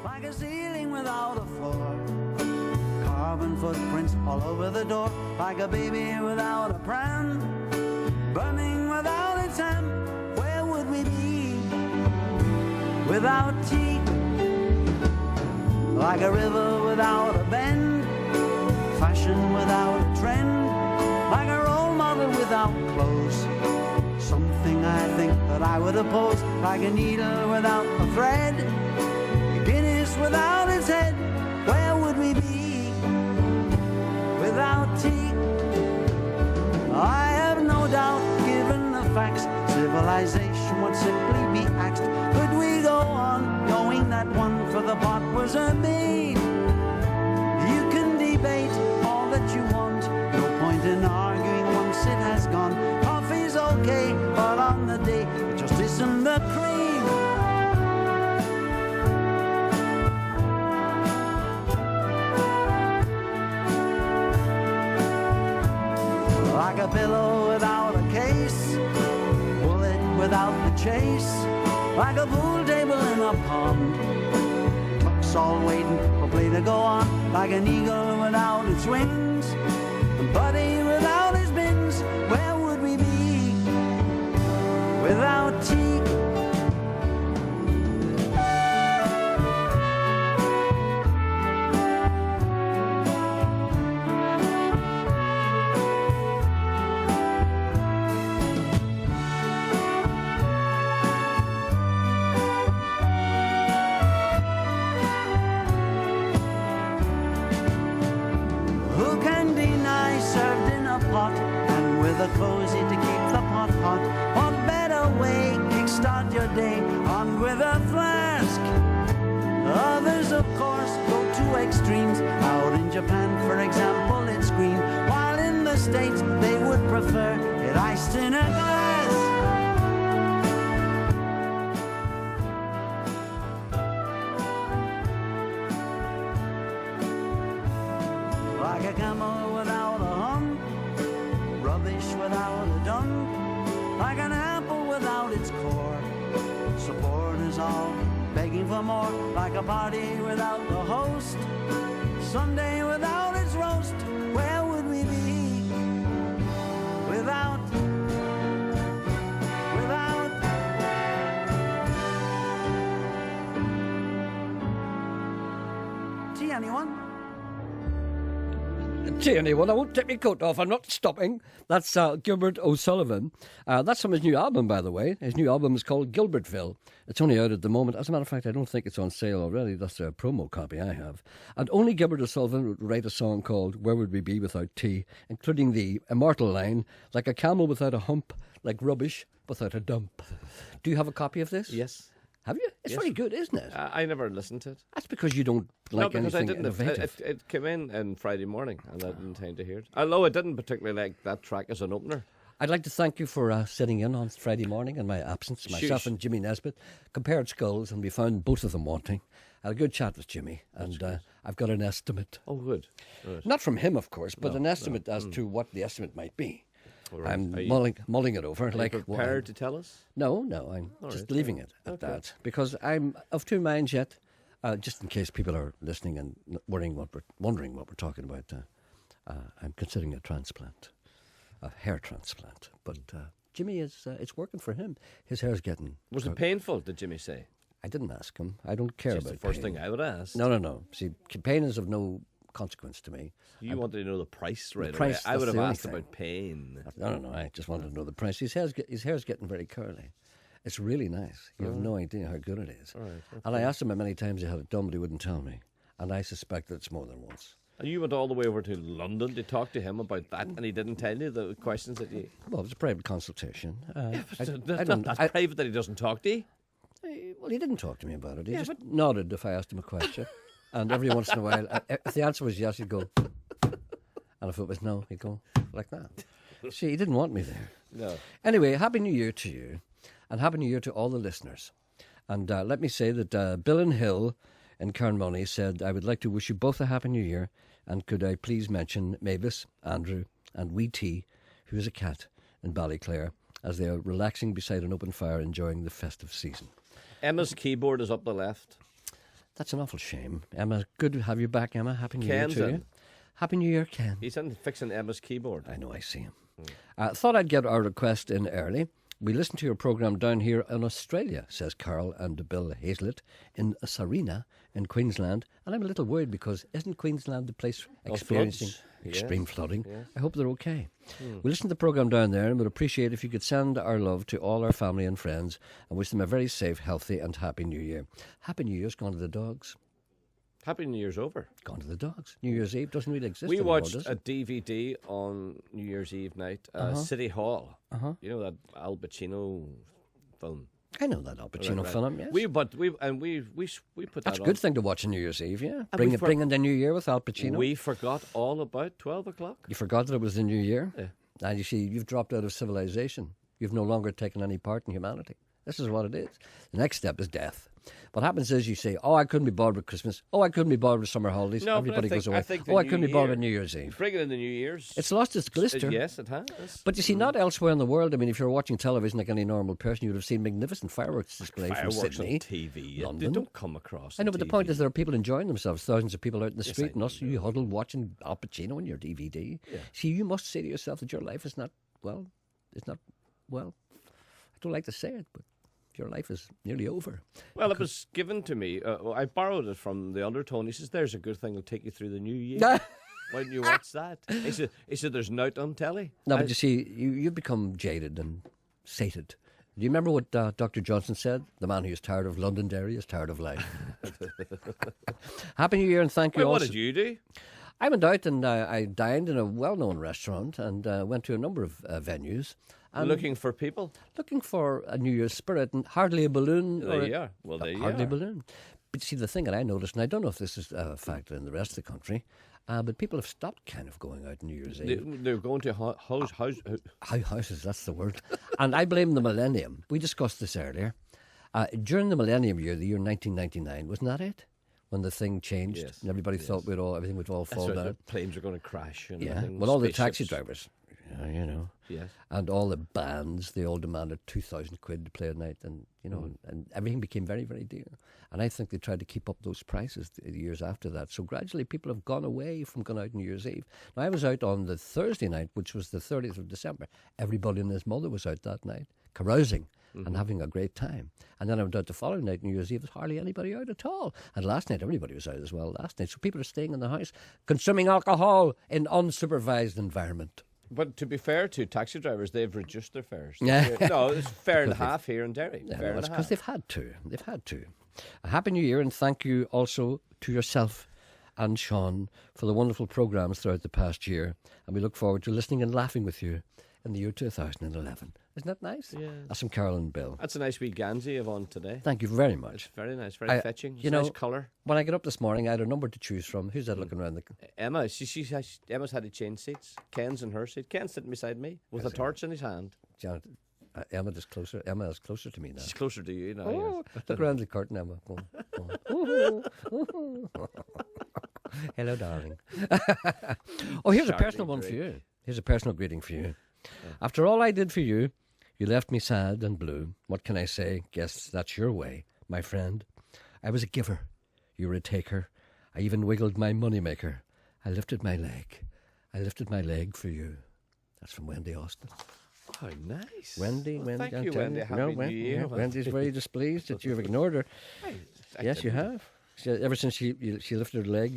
like a ceiling without a floor. Carbon footprints all over the door, like a baby without a pram, burning without its ham. Where would we be without tea? Like a river without a bend, fashion without a trend, like a role model without clothes. Something I think that I would oppose, like a needle without a thread, Guinness without its head. Where would we be without tea? I have no doubt, given the facts, civilization would simply be axed. Could we go on knowing that one for the pot was a maid? You can debate all that you want, no point in arguing once it has gone. Coffee's okay, but on the day it just isn't the cream. Like a pillow without a case, bullet without the chase, like a pool table in a pond, clock's all waiting for play to go on, like an eagle without its wings, a buddy without his bins. Where would we be without tea? The cozy to keep the pot hot. What better way kickstart your day on with a flask? Others, of course, go to extremes. Out in Japan, for example, it's green, while in the States they would prefer it iced in a glass. Like a camel without a hump, rubbish without a dump, like an apple without its core. Supporters all begging for more, like a party without the host, Sunday without its roast. Where would we be without tea? Anyone? Anyone, I won't take my coat off. I'm not stopping. That's Gilbert O'Sullivan. That's from his new album, by the way. His new album is called Gilbertville. It's only out at the moment. As a matter of fact, I don't think it's on sale already. That's a promo copy I have. And only Gilbert O'Sullivan would write a song called Where Would We Be Without Tea, including the immortal line, like a camel without a hump, like rubbish without a dump. Do you have a copy of this? Yes. Have you? It's very good, isn't it? I never listened to it. That's because you don't like anything innovative. It came in Friday morning, and I didn't time to hear it. Although I didn't particularly like that track as an opener. I'd like to thank you for sitting in on Friday morning in my absence. Myself and Jimmy Nesbitt compared skulls, and we found both of them wanting. I had a good chat with Jimmy, and I've got an estimate. Oh, good. Not from him, of course, but an estimate as to what the estimate might be. Right. I'm mulling it over. Are you prepared to tell us? No, I'm just leaving it at that, because I'm of two minds yet. Just in case people are listening and wondering what we're talking about, I'm considering a transplant, a hair transplant. But Jimmy it's working for him. His hair's getting. Was it painful? Did Jimmy say? I didn't ask him. I don't care about the first pain. thing I would ask. No. See, pain is of no consequence to me. You wanted to know the price right the price, away. I would have asked thing. about pain. No. I just wanted to know the price. His hair's getting very curly. It's really nice. You have no idea how good it is. All right, okay. And I asked him how many times he had it done, but he wouldn't tell me. And I suspect that it's more than once. And you went all the way over to London to talk to him about that, and he didn't tell you the questions that you... Well, it was a private consultation. That's private that he doesn't talk to you? Well, he didn't talk to me about it. He just nodded if I asked him a question. And every once in a while, if the answer was yes, he'd go... And if it was no, he'd go like that. See, he didn't want me there. No. Anyway, Happy New Year to you. And Happy New Year to all the listeners. And let me say that Bill and Hill in Carnegie said, I would like to wish you both a Happy New Year. And could I please mention Mavis, Andrew, and Wee T, who is a cat in Ballyclare, as they are relaxing beside an open fire enjoying the festive season. Emma's keyboard is up the left. That's an awful shame. Emma, good to have you back, Emma. Happy New Ken's Year to in. you. Happy New Year, Ken. He's in fixing Emma's keyboard. I know, I see him. Thought I'd get our request in early. We listened to your programme down here in Australia, says Carol and Bill Hazlett, in Sarina in Queensland. And I'm a little worried because isn't Queensland the place experiencing extreme flooding? Yes. I hope they're okay. We listened to the programme down there and would appreciate if you could send our love to all our family and friends and wish them a very safe, healthy and happy New Year. Happy New Year's gone to the dogs. Happy New Year's over. Gone to the dogs. New Year's Eve doesn't really exist We anymore, watched does a it? DVD on New Year's Eve night, City Hall. You know that Al Pacino film. I know that Al Pacino Right. film, yes. We put that That's a on. good thing to watch on New Year's Eve, yeah. we Bringing the New Year with Al Pacino. We forgot all about 12 o'clock. You forgot that it was the New Year? Yeah. And you see, you've dropped out of civilization. You've no longer taken any part in humanity. This is what it is. The next step is death. What happens is you say, oh, I couldn't be bothered with Christmas. Oh, I couldn't be bothered with summer holidays. No, but Everybody goes away. I think the Oh, I New couldn't be bothered Year- with New Year's Eve. Bringing in the New Year's. It's lost its glister. Yes, it has. But you see, not elsewhere in the world. I mean, if you're watching television like any normal person, you would have seen magnificent fireworks displays from Fireworks on Sydney. TV. London. They don't come across. I know, on but the TV. point is there are people enjoying themselves, thousands of people out in the street, I and us, you huddled watching Al Pacino on your DVD. Yeah. See, you must say to yourself that your life is not, well, I don't like to say it, but your life is nearly over. Well, it was given to me. I borrowed it from the Undertone. He says, "There's a good thing that'll take you through the new year." Why didn't you watch that? He said, "There's nout on telly." No, but you see, you become jaded and sated. Do you remember what Dr. Johnson said? The man who is tired of Londonderry is tired of life. Happy New Year and thank you Wait, what also. did you do? I went out and I dined in a well-known restaurant and went to a number of venues. And Looking for people. looking for a New Year's spirit and hardly a balloon. There you are. Well, there you hardly a are. balloon. But see, the thing that I noticed, and I don't know if this is a factor in the rest of the country, but people have stopped kind of going out New Year's Eve. They're going to Houses, that's the word. And I blame the millennium. We discussed this earlier. During the millennium year, the year 1999, wasn't that it? When the thing changed Yes, and everybody thought everything would all fall That's right, down. the planes are going to crash. And Yeah, everything, well, all the taxi spaceships. drivers, you know, Yes. and all the bands, they all demanded 2,000 quid to play a night, and you know, and everything became very, very dear. And I think they tried to keep up those prices the years after that. So gradually, people have gone away from going out New Year's Eve. Now, I was out on the Thursday night, which was the 30th of December. Everybody and his mother was out that night, carousing and having a great time. And then I went out the following night, New Year's Eve, there's hardly anybody out at all. And last night, everybody was out as well last night. So people are staying in the house, consuming alcohol in unsupervised environment. But to be fair to taxi drivers, they've reduced their fares. Yeah. No, it's fair and a half here in Derry. Yeah, fair well, and it's a because half. they've had to. They've had to. A Happy New Year, and thank you also to yourself and Sean for the wonderful programmes throughout the past year. And we look forward to listening and laughing with you in the year 2011. Isn't that nice? Yeah. That's from Carol and Bill. That's a nice wee Gansey you've on today. Thank you very It's much. very nice, very fetching. It's nice colour. When I got up this morning, I had a number to choose from. Who's that looking around the... Emma, Emma's had to change seats. Ken's in her seat. Ken's sitting beside me with a torch in his hand. Janet, Emma is closer. Emma is closer to me now. She's closer to you now. Oh, yes. look around the curtain, Emma. Go on. Hello, darling. Oh, here's a Sharply personal one for great. you. Here's a personal greeting for you. After all I did for you, you left me sad and blue. What can I say? Guess that's your way, my friend. I was a giver. You were a taker. I even wiggled my moneymaker. I lifted my leg. I lifted my leg for you. That's from Wendy Austin. Oh, nice. Wendy, Well, Wendy. thank you, Wendy. Happy New Year. Wendy's very displeased that you've ignored her. I Yes, you didn't. have. Ever since she lifted her leg,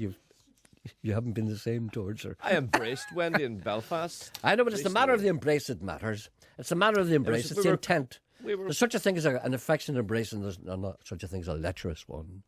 you haven't been the same towards her. I embraced Wendy in Belfast. I know, but it's the matter of the recently. embrace that matters. It's the matter of the embrace. was- It's we the were- intent. we were- There's such a thing as an affectionate embrace, and there's not such a thing as a lecherous one.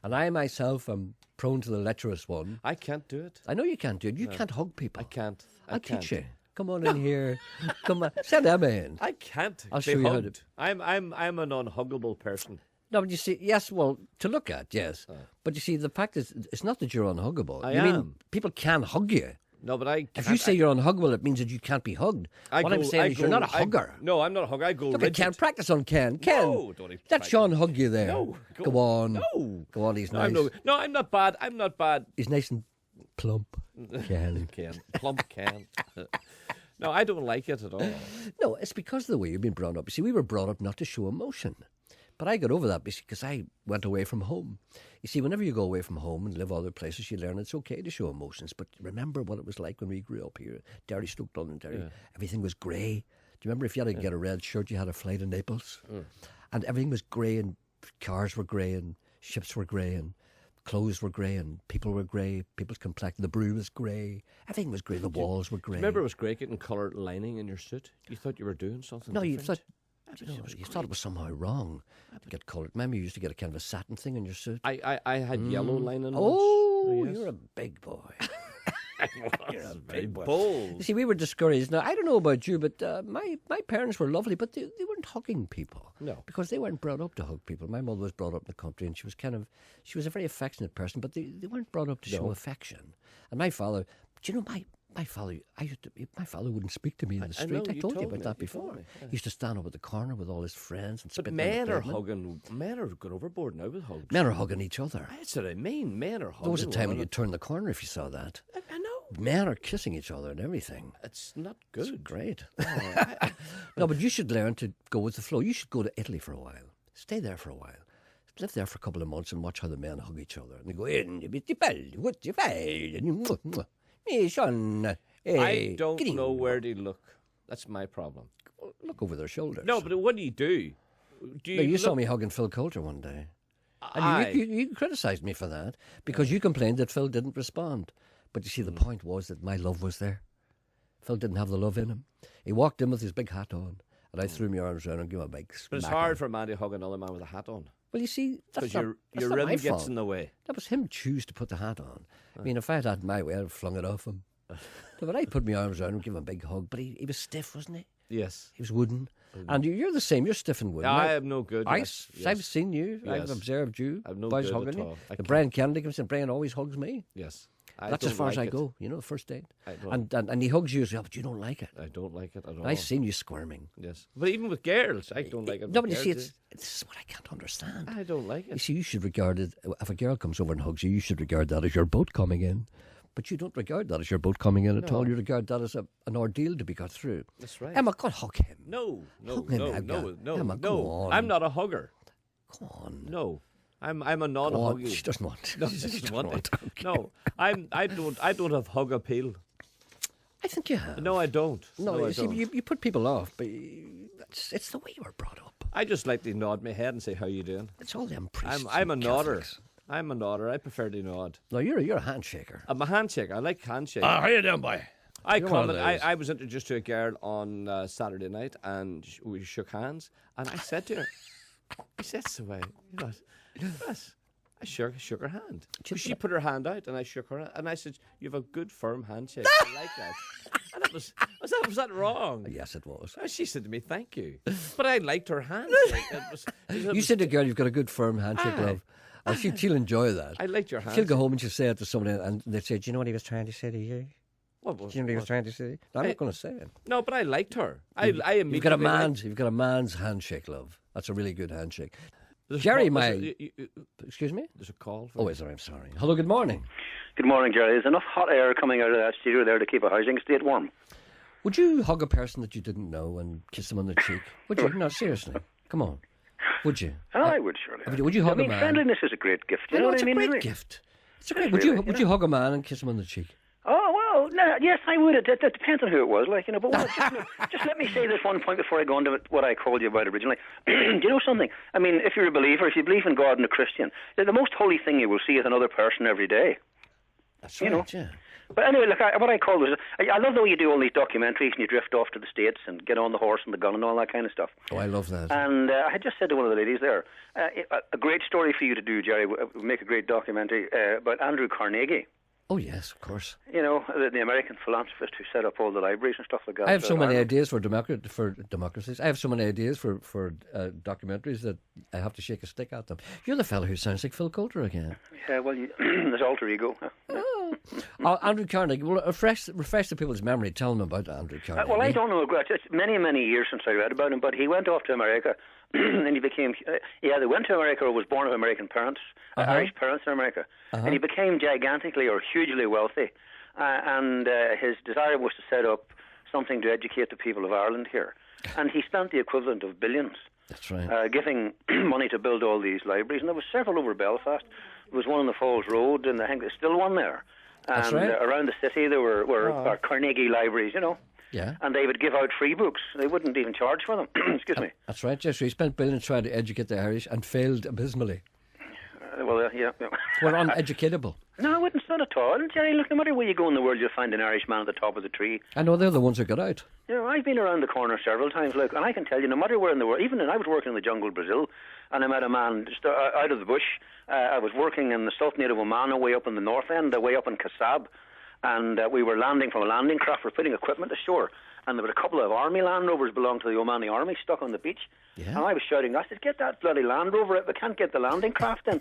And I myself am prone to the lecherous one. I can't do it. I know you can't do it. You can't hug people. I can't. I'll can't. teach you. Come on in here. Come on. Send Emma in. I can't. I'll be show you how to- hugged. I'm an unhuggable person. No, but you see, yes, well, to look at, yes. But you see, the fact is, it's not that you're unhuggable. I you mean am. people can hug you. No, but I. If you say you're unhuggable, it means that you can't be hugged. What I'm saying is you're not a hugger. No, I'm not a hugger. I go Look at rigid. Ken. Practice on Ken. Ken, No, don't even let practice. Sean hug you there. No, Go on. No. Go on, he's No, nice. I'm not bad. I'm not bad. He's nice and plump. Ken. Ken. Plump Ken. No, I don't like it at all. No, it's because of the way you've been brought up. You see, we were brought up not to show emotion. But I got over that because I went away from home. You see, whenever you go away from home and live other places, you learn it's okay to show emotions. But remember what it was like when we grew up here, Derry, Stoke, Londonderry. Yeah. Everything was grey. Do you remember if you had to get a red shirt, you had to fly to Naples? And everything was grey, and cars were grey, and ships were grey, and clothes were grey, and people were grey. People's complexion, the brew was grey. Everything was grey. The walls were grey. Remember it was grey getting coloured lining in your suit? You thought you were doing something No, different? you thought it was somehow wrong to get coloured. Remember you used to get a kind of a satin thing in your suit? I had yellow lining Oh, once. Yes. you're a big boy. You're a big boy. You see, we were discouraged. Now, I don't know about you, but my parents were lovely, but they weren't hugging people. No. Because they weren't brought up to hug people. My mother was brought up in the country, and she was a very affectionate person, but they weren't brought up to show affection. And my father, do you know, my father wouldn't speak to me in the street. I told you about that before. He used to stand up at the corner with all his friends and spit But on the men are pavement. hugging. Men are going overboard now with hugs. Men are hugging each other. That's what I mean. Men are hugging. There was a time when one you'd turn the corner if you saw that. I know. Men are kissing each other and everything. It's not good. It's great. No, but you should learn to go with the flow. You should go to Italy for a while. Stay there for a while. Live there for a couple of months and watch how the men hug each other. And they go, in, you bitty belly, what you file, and you, me son. I don't know where they look. That's my problem. Look over their shoulders. No, but what do you do? You saw me hugging Phil Coulter one day. And you criticised me for that because you complained that Phil didn't respond. But you see, the point was that my love was there. Phil didn't have the love in him. He walked in with his big hat on, and I threw my arms around and gave him a big smack. But it's hard for a man to hug another man with a hat on. Well, you see, that's because your not rhythm my gets fault. in the way. That was him choose to put the hat on. I mean, if I had had my way, I'd have flung it off him. But I put my arms around him and gave him a big hug. But he was stiff, wasn't he? Yes. He was wooden. And you're the same. You're stiff and wooden. I am no good. I've Yes. seen you. Yes. I've observed you. I'm no boys good hugging at you. all. I And can't. Brian Kennedy comes in. Brian always hugs me. Yes. That's as far as I go. You know, the first date. I don't. And he hugs you as well, but you don't like it. I don't like it at all. And I've seen you squirming. Yes. But even with girls, I don't like it. No, with but you see, girls. this is what I can't understand. I don't like You it. see, you should regard it, if a girl comes over and hugs you, you should regard that as your boat coming in. But you don't regard that as your boat coming in at all. You regard that as an ordeal to be got through. That's right. Emma, go hug him. No. Emma, No. go on. I'm not a hugger. Go on. No. I'm a Go on. non-hugger. She doesn't want. No, she doesn't want it. Okay. No, I don't have hug appeal. I think you have. No, I don't. No, I you see, don't. you put people off, but it's the way you were brought up. I just like to nod my head and say, "How you doing?" It's all them priests. I'm a and nodder. Catholics. I'm a nodder. I prefer to nod. No, you're a handshaker. I'm a handshake. I like handshake. How you doing, boy? I was introduced to a girl on Saturday night, and we shook hands. And I said to her, "I said the way, you know, yes." I shook her hand. She put her hand out, and I shook her hand. And I said, "You have a good, firm handshake. I like that." And it was that wrong? Yes, it was. And she said to me, "Thank you." But I liked her handshake. You said to a girl, "You've got a good, firm handshake, love." Oh, she'll enjoy that. I liked your handshake. She'll go home and she'll say it to somebody, and they'll say, "Do you know what he was trying to say to you? What Do you know what he was trying to say?" No, I'm not going to say it. No, but I liked her. I You've got immediately you've got a man's handshake, love. That's a really good handshake. There's Gerry, a call- excuse me. There's a call. For Oh, is there? I'm sorry. Hello, good morning. Good morning, Gerry. There's enough hot air coming out of that studio there to keep a housing estate warm. Would you hug a person that you didn't know and kiss them on the cheek? Would you? No, seriously. Come on. Would you? I would surely. Would you hug I mean, a man? friendliness is a great gift. You know what it's I mean? a great really? gift. It's a great. Would you hug a man and kiss him on the cheek? Oh well, no, yes, I would. It depends on who it was, like, you know. But just let me say this one point before I go on to what I called you about originally. Do you know something? I mean, if you're a believer, if you believe in God and a Christian, the most holy thing you will see is another person every day. That's You right. know. Yeah. But anyway, look, what I called was, I love the way you do all these documentaries and you drift off to the States and get on the horse and the gun and all that kind of stuff. Oh, I love that. And I had just said to one of the ladies there, a great story for you to do, Gerry, would make a great documentary about Andrew Carnegie. Oh yes, of course. You know, the American philanthropist who set up all the libraries and stuff like that. I have so many Ireland. ideas for democracies. I have so many ideas for documentaries that I have to shake a stick at them. You're the fellow who sounds like Phil Coulter again. Yeah, well, there's alter ego. Andrew Carnegie. Well, refresh the people's memory. Tell them about Andrew Carnegie. Well, I don't know. It's many, many years since I read about him, but he went off to America and he became, he either went to America or was born of American parents, Irish parents in America. And he became gigantically or hugely wealthy. And his desire was to set up something to educate the people of Ireland here. And he spent the equivalent of billions That's right. Giving money to build all these libraries. And there was several over Belfast. There was one on the Falls Road, and I think there's still one there. And That's right. Around the city there were Carnegie libraries, you know. Yeah. And they would give out free books. They wouldn't even charge for them. Excuse me. That's right, Jess. We spent billions trying to educate the Irish and failed abysmally. Yeah. We're uneducatable. No, I wouldn't say at all. Gerry, look, no matter where you go in the world, you'll find an Irishman at the top of the tree. I know they're the ones who got out. You know, I've been around the corner several times, and I can tell you, no matter where in the world, even when I was working in the jungle, Brazil, and I met a man just out of the bush. I was working in the Sultanate of Oman, way up in the north end, way up in Kasab, and we were landing from a landing craft. We're putting equipment ashore, and there were a couple of army Land Rovers belonging to the Omani army stuck on the beach. Yeah. And I was shouting, I said, get that bloody Land Rover, we can't get the landing craft in.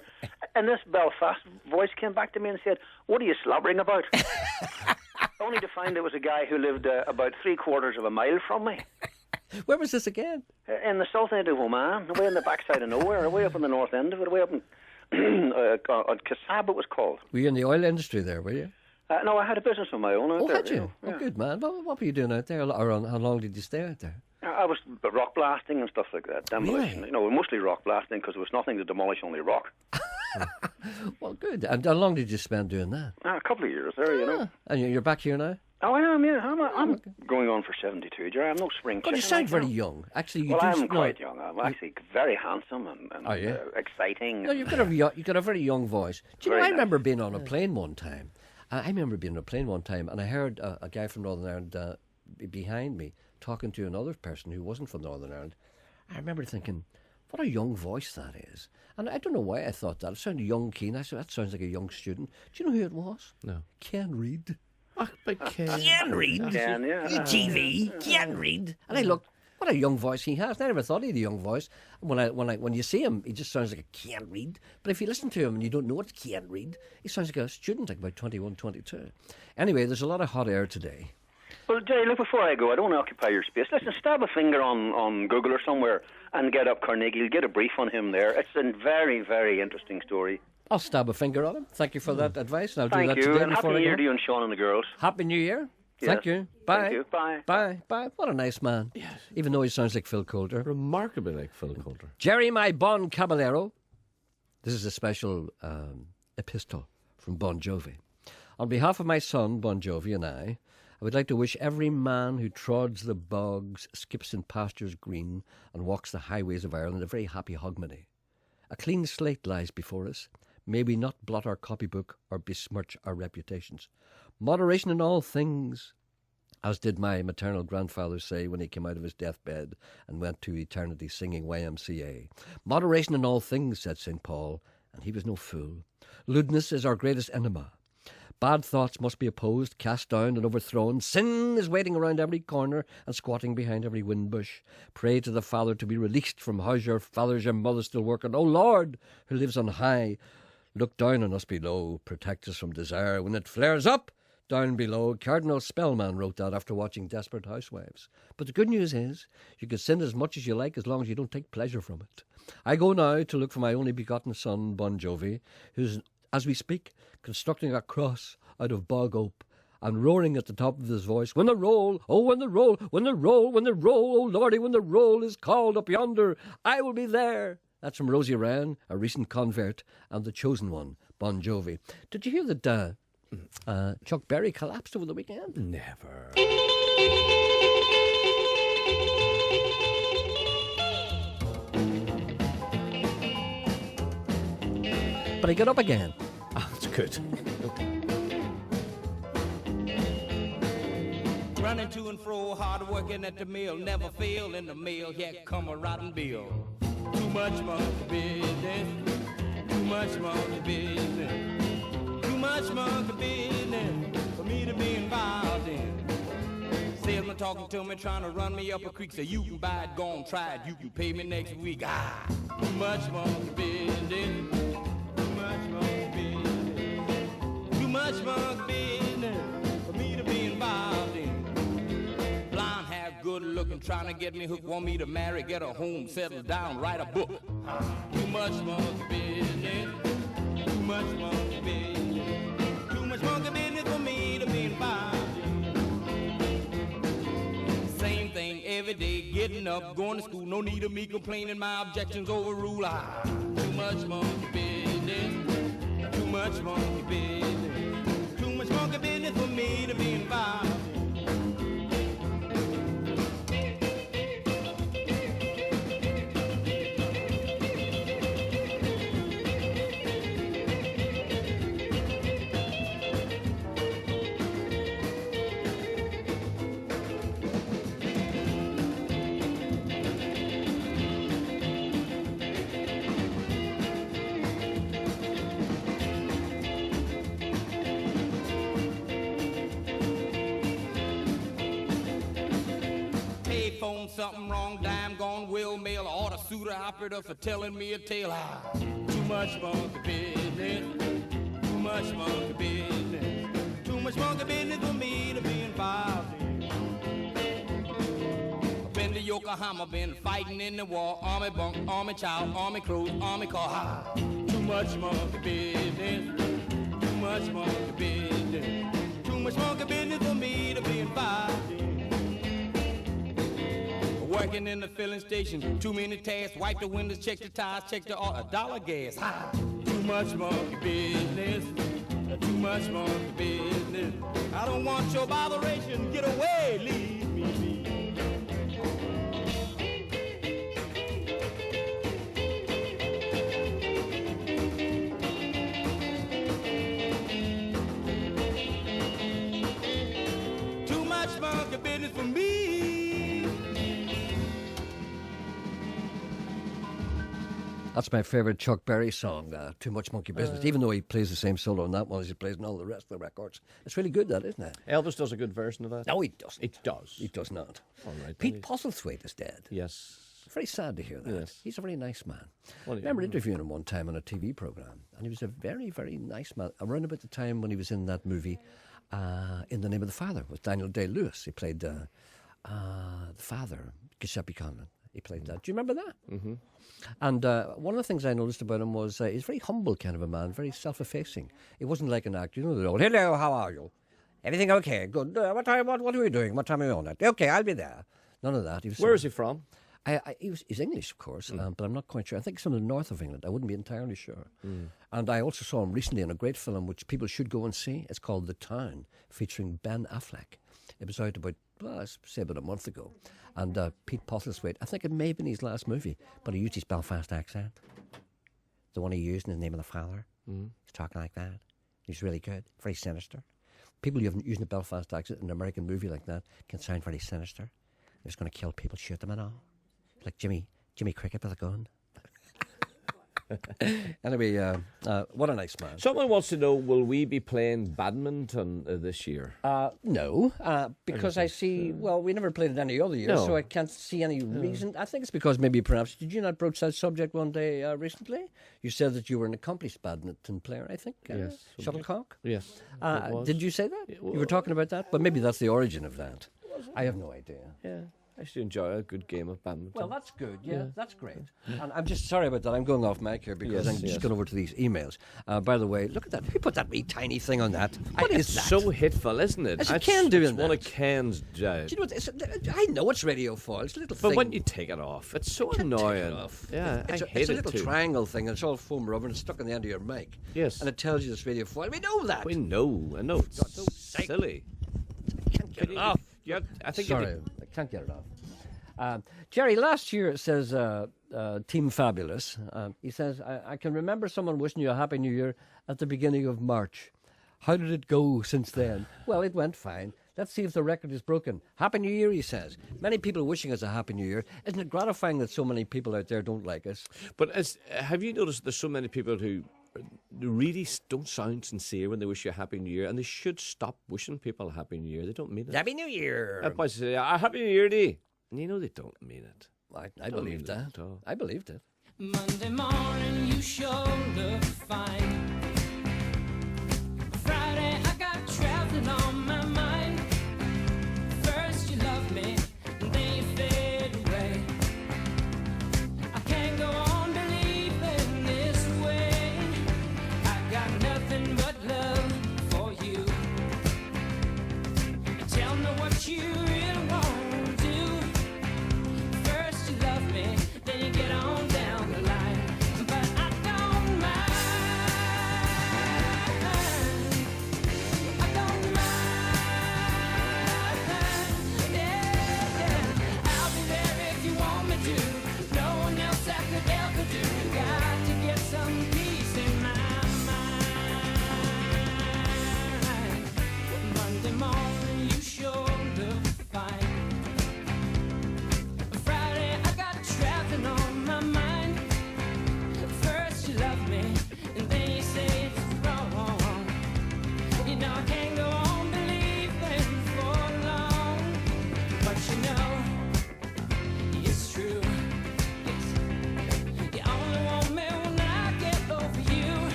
And this Belfast voice came back to me and said, what are you slobbering about? Only to find it was a guy who lived about 3/4 of a mile from me. Where was this again? In the Sultanate of Oman, way in the backside of nowhere, way up in the north end of it, way up in Kasab it was called. Were you in the oil industry there, were you? No, I had a business of my own out there. Had you? Yeah. Oh, good, man. What were you doing out there? Or how long did you stay out there? I was rock blasting and stuff like that. Demolition. Really? You know, mostly rock blasting because there was nothing to demolish, only rock. Well, good. And how long did you spend doing that? A couple of years there, you know. And you're back here now? Oh, I am, yeah. I'm going on for 72, Gerry. I'm no spring chicken. But you sound very young. Actually, I'm quite young. I'm actually very handsome and exciting. No, you've got a very young voice. Do you know, I remember being on a plane one time. And I heard a guy from Northern Ireland behind me talking to another person who wasn't from Northern Ireland. I remember thinking, what a young voice that is. And I don't know why I thought that. It sounded young, keen. I said, that sounds like a young student. Do you know who it was? No. Ken Reid. Ken Reid? Ken, yeah. TV. Ken Reid. And I looked, what a young voice he has. And I never thought he had a young voice. And when you see him, he just sounds like a Ken Reid. But if you listen to him and you don't know it's Ken Reid, he sounds like a student, like about 21, 22. Anyway, there's a lot of hot air today. Well, Gerry, look, before I go, I don't want to occupy your space. Listen, stab a finger on Google or somewhere and get up Carnegie. You'll get a brief on him there. It's a very, very interesting story. I'll stab a finger on him. Thank you for that advice. And I'll Thank do that you. today. And Happy New Year to you and Sean and the girls. Happy New Year. Yes. Thank you. Bye. Thank you. Bye. Bye. Bye. What a nice man. Yes. Even though he sounds like Phil Coulter. Remarkably like Phil Coulter. Gerry, my Bon Caballero. This is a special epistle from Bon Jovi. On behalf of my son, Bon Jovi, and I would like to wish every man who trods the bogs, skips in pastures green, and walks the highways of Ireland a very happy Hogmanay. A clean slate lies before us. May we not blot our copybook or besmirch our reputations. Moderation in all things, as did my maternal grandfather say when he came out of his deathbed and went to eternity singing YMCA. Moderation in all things, said St. Paul, and he was no fool. Lewdness is our greatest enema. Bad thoughts must be opposed, cast down and overthrown. Sin is waiting around every corner and squatting behind every wind bush. Pray to the Father to be released from how's your father's your mother still working. O Lord, who lives on high, look down on us below, protect us from desire. When it flares up, down below. Cardinal Spellman wrote that after watching Desperate Housewives. But the good news is, you can sin as much as you like as long as you don't take pleasure from it. I go now to look for my only begotten son, Bon Jovi, who's, as we speak, constructing a cross out of bog oak and roaring at the top of his voice, when the roll, oh, when the roll, when the roll, when the roll, oh, Lordy, when the roll is called up yonder, I will be there. That's from Rosie Ryan, a recent convert, and the chosen one, Bon Jovi. Did you hear that Chuck Berry collapsed over the weekend? Never. But he got up again. Oh, that's good. Running to and fro, hard working at the mill, never fail in the mill, here come a rotten bill. Too much monkey business, too much monkey business, too much monkey business for me to be involved in. Salesman talking to me, trying to run me up a creek, say you can buy it, go on, try it, you can pay me next week. Too much monkey business, too much monkey business, too much monkey business for me to be involved in. Blonde hair, good looking, trying to get me hooked, want me to marry, get a home, settle down, write a book. Too much monkey business, too much monkey business, too much monkey business for me to be involved in. Same thing every day, getting up, going to school. No need of me complaining, my objections overrule. Too much monkey business, too much monkey business, too much monkey business for me to be involved in. Something wrong, dime gone, will mail, order suitor operator for telling me a tale. Too much monkey business, too much monkey business, too much monkey business for me to be involved in. Been to Yokohama, been fighting in the war, army bunk, army child, army crew, army car. Too much monkey business, too much monkey business, too much monkey business for me to be involved in. Working in the filling station, too many tasks, wipe the windows, check the tires, check the dollar gas. Too much monkey business, too much monkey business. I don't want your botheration, get away, leave me be. Too much monkey business for me. That's my favourite Chuck Berry song, Too Much Monkey Business, even though he plays the same solo on that one as he plays in all the rest of the records. It's really good, that, isn't it? Elvis does a good version of that. No, he doesn't. It does. He does not. All right, Pete Postlethwaite is dead. Yes. Very sad to hear that. Yes. He's a very nice man. Well, I remember interviewing him one time on a TV programme, and he was a very, very nice man. Around about the time when he was in that movie, In the Name of the Father, with Daniel Day-Lewis. He played the father, Giuseppe Conlon. He played that. Do you remember that? Mm-hmm. And one of the things I noticed about him was he's a very humble kind of a man, very self-effacing. He wasn't like an actor. You know, the old, hello, how are you? Everything okay? Good. What are we doing? What time are you on it? Okay, I'll be there. None of that. Where is he from? He's English, of course, but I'm not quite sure. I think he's from the north of England. I wouldn't be entirely sure. And I also saw him recently in a great film which people should go and see. It's called The Town, featuring Ben Affleck. It was out about, well, I'd say about a month ago. And Pete Postlethwaite, I think it may have been his last movie, but he used his Belfast accent. The one he used in The Name of the Father. He's talking like that. He's really good, very sinister. People using a Belfast accent in an American movie like that can sound very sinister. They're just going to kill people, shoot them and all. Like Jimmy Cricket with a gun. Anyway, what a nice man. Someone wants to know, will we be playing badminton this year? No, because I see, well, we never played it any other year, so I can't see any reason. I think it's because maybe perhaps, did you not broach that subject one day recently? You said that you were an accomplished badminton player, I think. Yes. Shuttlecock? Yes. Did you say that? You were talking about that? But maybe that's the origin of that. I have no idea. Yeah. I used to enjoy a good game of badminton. Well, that's good. Yeah, that's great. And I'm just sorry about that. I'm going off mic here because I'm just going over to these emails. By the way, look at that. Who put that wee tiny thing on that? What is that? It's so hitful, isn't it? It's Ken doing that. One of Ken's jobs. Do you know what? I know it's radio foil. It's a little thing. But when you take it off, it's so annoying. Take it off. Yeah, I hate it too. It's a little triangle thing, and it's all foam rubber, and it's stuck on the end of your mic. Yes. And it tells you it's radio foil. We know that. We know. I know. It's so silly. I can't get it off. Sorry, I can't get it off. Gerry, last year, it says Team Fabulous. He says, I can remember someone wishing you a Happy New Year at the beginning of March. How did it go since then? Well, it went fine. Let's see if the record is broken. Happy New Year, he says. Many people wishing us a Happy New Year. Isn't it gratifying that so many people out there don't like us? But have you noticed there's so many people who really don't sound sincere when they wish you a Happy New Year, and they should stop wishing people a Happy New Year. They don't mean it. Happy New Year! Everybody say, Happy New Year to you. And you know they don't mean it. I believed that. I believed it. Monday morning you sure look fine. Friday I got traveling on my mind. First you love me, then you fade away. I can't go on believing this way. I got nothing but love for you. Tell me what you really want to do.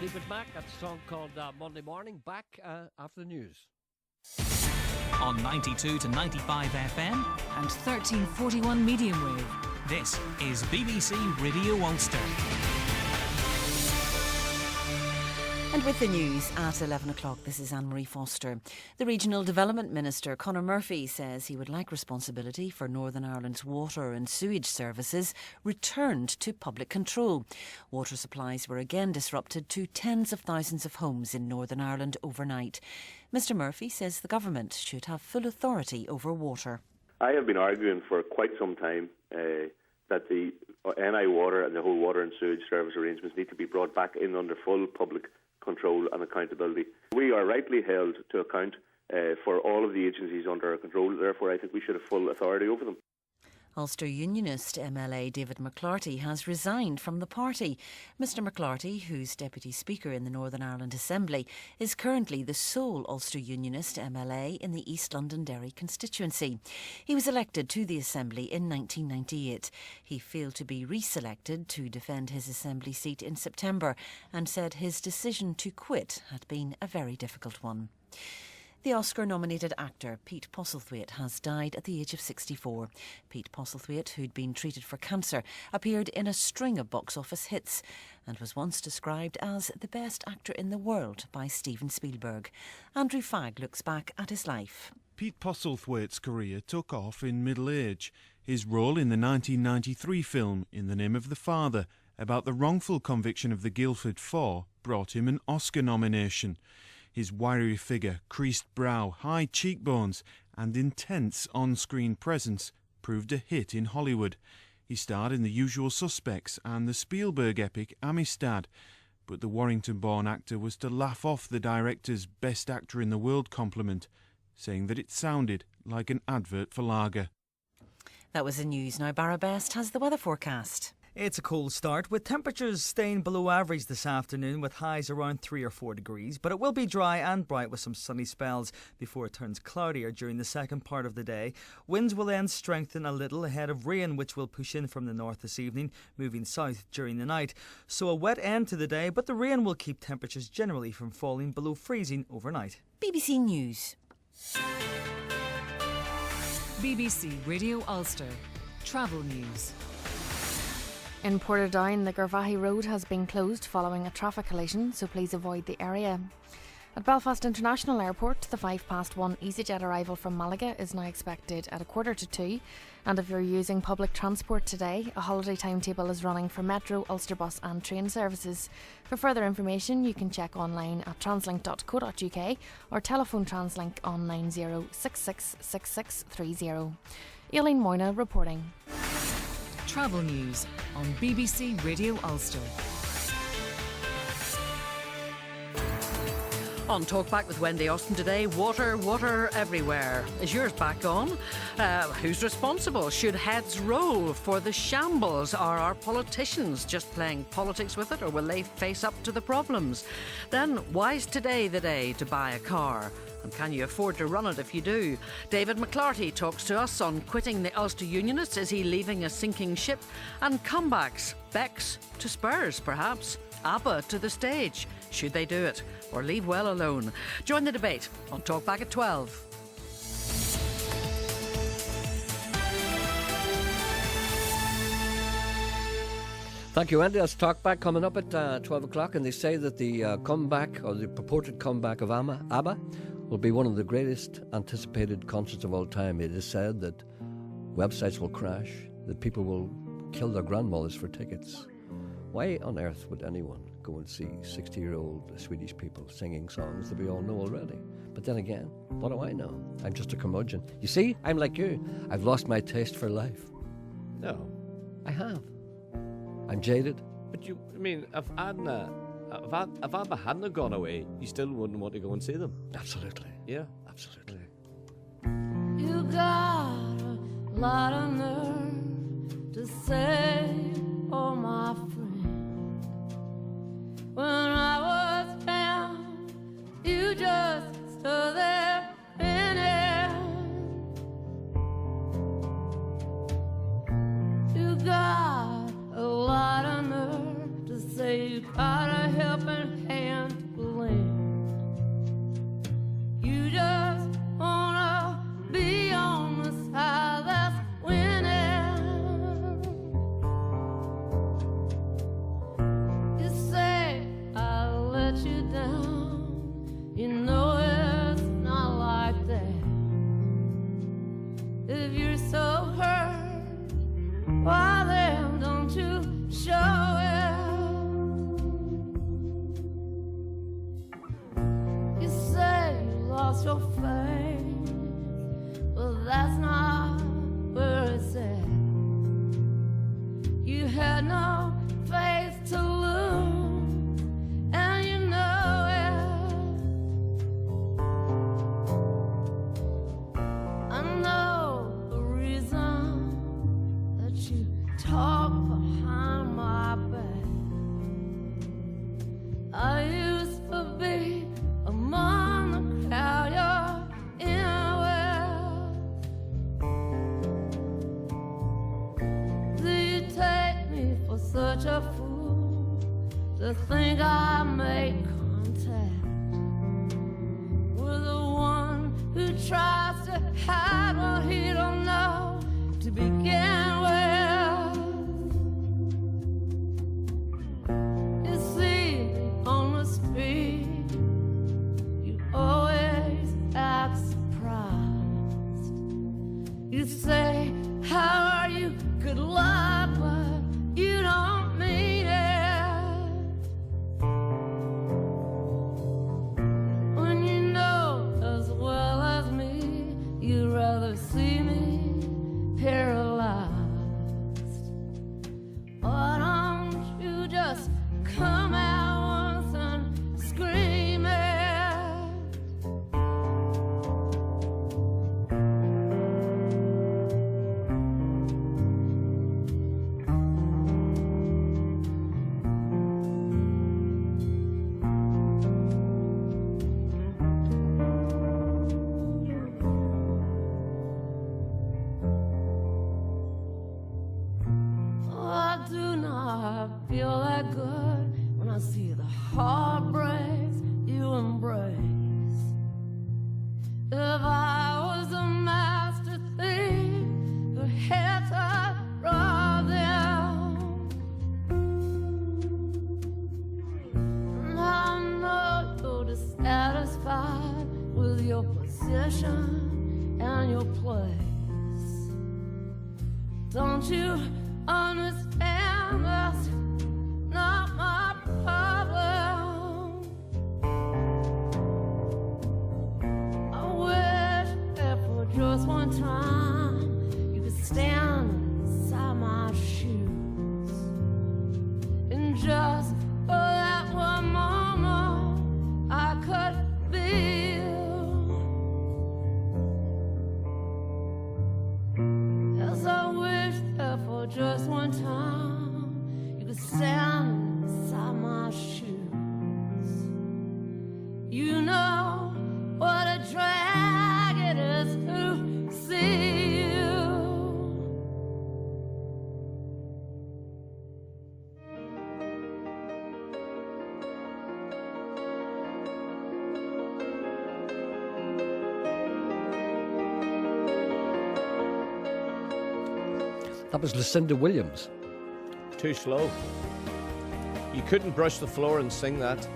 Fleetwood Mac, that's a song called Monday Morning. Back after the news. On 92 to 95 FM and 1341 medium wave. This is BBC Radio Ulster. And with the news at 11 o'clock, this is Anne-Marie Foster. The Regional Development Minister, Conor Murphy, says he would like responsibility for Northern Ireland's water and sewage services returned to public control. Water supplies were again disrupted to tens of thousands of homes in Northern Ireland overnight. Mr Murphy says the government should have full authority over water. I have been arguing for quite some time that the NI water and the whole water and sewage service arrangements need to be brought back in under full public control and accountability. We are rightly held to account for all of the agencies under our control. Therefore, I think we should have full authority over them. Ulster Unionist MLA David McClarty has resigned from the party. Mr McClarty, who's Deputy Speaker in the Northern Ireland Assembly, is currently the sole Ulster Unionist MLA in the East Londonderry constituency. He was elected to the Assembly in 1998. He failed to be reselected to defend his Assembly seat in September and said his decision to quit had been a very difficult one. The Oscar-nominated actor Pete Postlethwaite has died at the age of 64. Pete Postlethwaite, who'd been treated for cancer, appeared in a string of box office hits and was once described as the best actor in the world by Steven Spielberg. Andrew Fagg looks back at his life. Pete Postlethwaite's career took off in middle age. His role in the 1993 film In the Name of the Father, about the wrongful conviction of the Guildford Four, brought him an Oscar nomination. His wiry figure, creased brow, high cheekbones and intense on-screen presence proved a hit in Hollywood. He starred in The Usual Suspects and the Spielberg epic Amistad, but the Warrington-born actor was to laugh off the director's Best Actor in the World compliment, saying that it sounded like an advert for lager. That was the news. Now Barra Best has the weather forecast. It's a cold start, with temperatures staying below average this afternoon with highs around 3 or 4 degrees, but it will be dry and bright with some sunny spells before it turns cloudier during the second part of the day. Winds will then strengthen a little ahead of rain, which will push in from the north this evening, moving south during the night. So a wet end to the day, but the rain will keep temperatures generally from falling below freezing overnight. BBC News. BBC Radio Ulster. Travel news. In Portadown, the Garvaghey Road has been closed following a traffic collision, so please avoid the area. At Belfast International Airport, the 1:05 EasyJet arrival from Malaga is now expected at 1:45, and if you're using public transport today, a holiday timetable is running for Metro, Ulster Bus and train services. For further information, you can check online at translink.co.uk or telephone Translink on 90666630. Aileen Moyna reporting. Travel news on BBC Radio Ulster. On Talkback with Wendy Austin today, water everywhere. Is yours back on? Who's responsible? Should heads roll for the shambles? Are our politicians just playing politics with it, or will they face up to the problems? Then, why's today the day to buy a car? And can you afford to run it if you do? David McClarty talks to us on quitting the Ulster Unionists. Is he leaving a sinking ship? And comebacks. Becks to Spurs, perhaps. ABBA to the stage. Should they do it? Or leave well alone? Join the debate on Talkback at 12. Thank you, Andy. That's Talkback coming up at 12 o'clock, and they say that the comeback, or the purported comeback of ABBA will be one of the greatest anticipated concerts of all time. It is said that websites will crash, that people will kill their grandmothers for tickets. Why on earth would anyone go and see 60-year-old Swedish people singing songs that we all know already? But then again, what do I know? I'm just a curmudgeon. You see, I'm like you. I've lost my taste for life. No. I have. I'm jaded. But you, I mean, if ABBA hadn't gone away, you still wouldn't want to go and see them. Absolutely. Yeah. Absolutely. You got a lot of nerve to say, oh my friend, when I was down, you just stood there in it. You got a lot of nerve to say you got a helping hand. I used to be among the crowd, you're in. Do you take me for such a fool to think I make contact with the one who tries to hide what he don't know to begin with? You see me on the street, you always act surprised. You say, how are you? Good luck, but you don't mean it. When you know as well as me, you'd rather see me paralyzed. Why don't you just come out once and scream it? I do not feel that good when I see the heartbreaks you embrace. If I was a master thief, perhaps I'd rob them. And I know you're dissatisfied with your position and your place. Don't you understand that's not my problem? I wish that for just one time you could stand inside my shoes, and just for that one moment I could be you. Yes, I wish that for just one time you could stand inside my shoes. You know what a drag it is to see you. That was Lucinda Williams. Too slow. You couldn't brush the floor and sing that.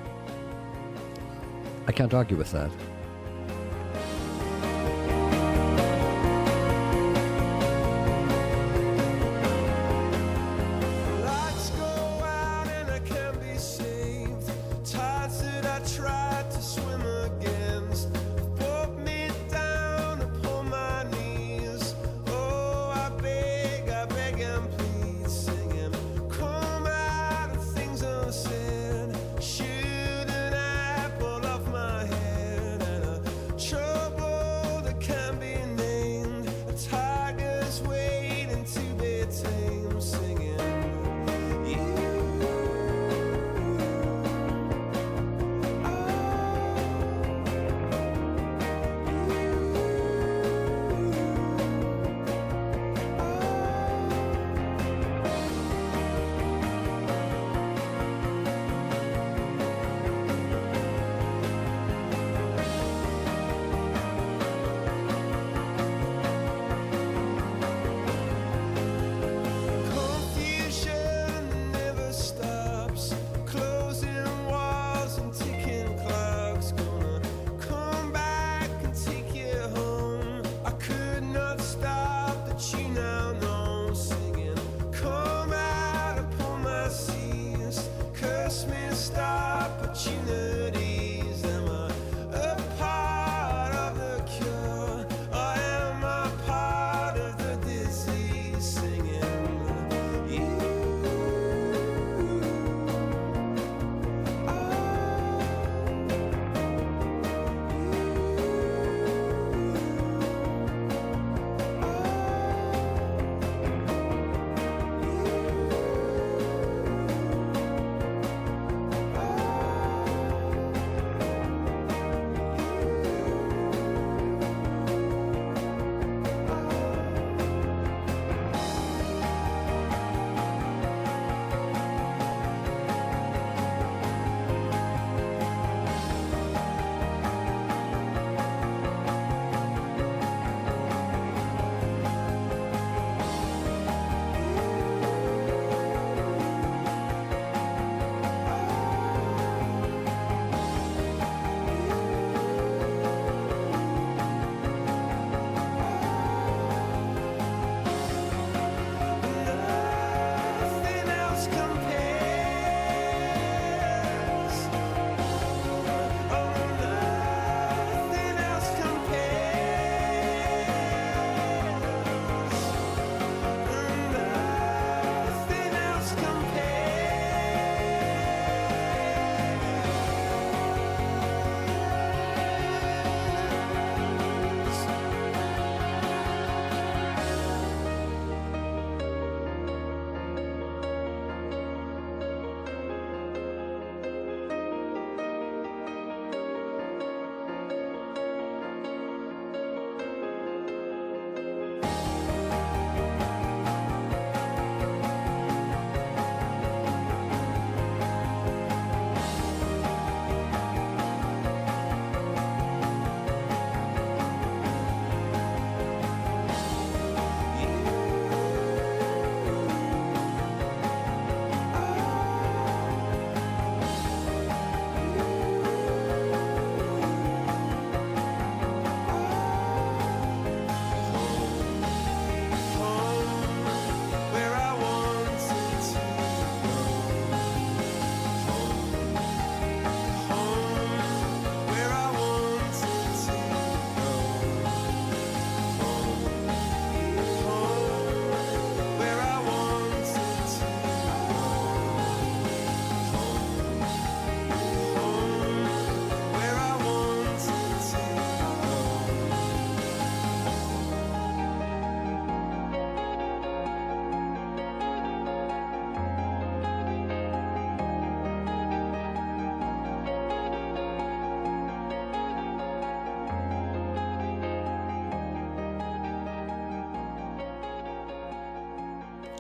I can't argue with that. Lights go out and I can't be saved. Tides that I tried to swim against brought me down upon my knees. Oh, I beg and please, singing, come out of things unsaid. Shoot an apple off my head, and a trouble that can't be named. A tiger's waiting to be tamed, singing. Confusion never stops, closing walls and ticking clocks. Gonna come back and take you home. I could not stop, but you now know, singing, come out upon my seas. Curse missed opportunities. Am I a part of the cure, or am I part of the disease? Singing, you.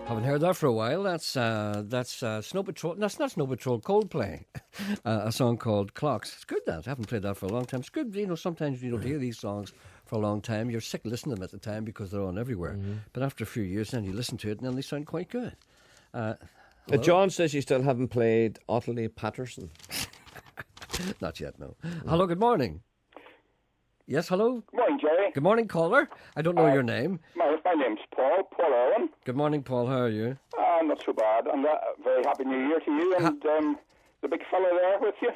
Haven't heard that for a while. That's Snow Patrol. That's not Snow Patrol. Coldplay. A song called Clocks. It's good. That I haven't played that for a long time. It's good. You know, sometimes you don't hear these songs for a long time. You're sick of listening to them at the time because they're on everywhere. But after a few years, then you listen to it, and then they sound quite good. John says you still haven't played Ottilie Patterson. Not yet. No. Hello. Good morning. Yes, hello? Good morning, Gerry. Good morning, caller. I don't know your name. My name's Paul Owen. Good morning, Paul. How are you? Not so bad. And very happy New Year to you and the big fella there with you.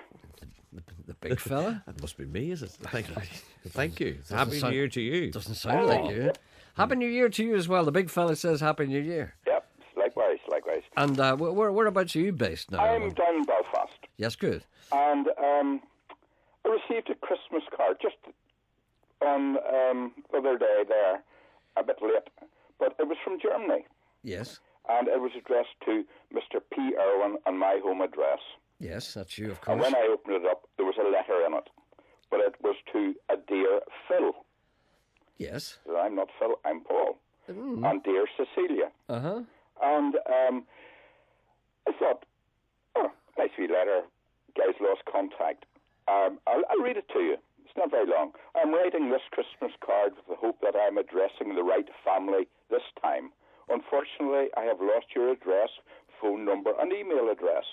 The big fella? That must be me, is it? Thank you. Happy New Year to you. Doesn't sound like you. Happy New Year to you as well. The big fella says Happy New Year. Yep, likewise. And whereabouts are you based now? I'm down in Belfast. Yes, good. And I received a Christmas card just on the other day there, a bit late, but it was from Germany. Yes. And it was addressed to Mr. P. Irwin on my home address. Yes, that's you, of course. And when I opened it up, there was a letter in it, but it was to a dear Phil. Yes. I'm not Phil, I'm Paul. And dear Cecilia. Uh-huh. And I thought, nice wee letter. Guys lost contact. I'll read it to you. It's not very long. I'm writing this Christmas card with the hope that I'm addressing the right family this time. Unfortunately, I have lost your address, phone number, and email address.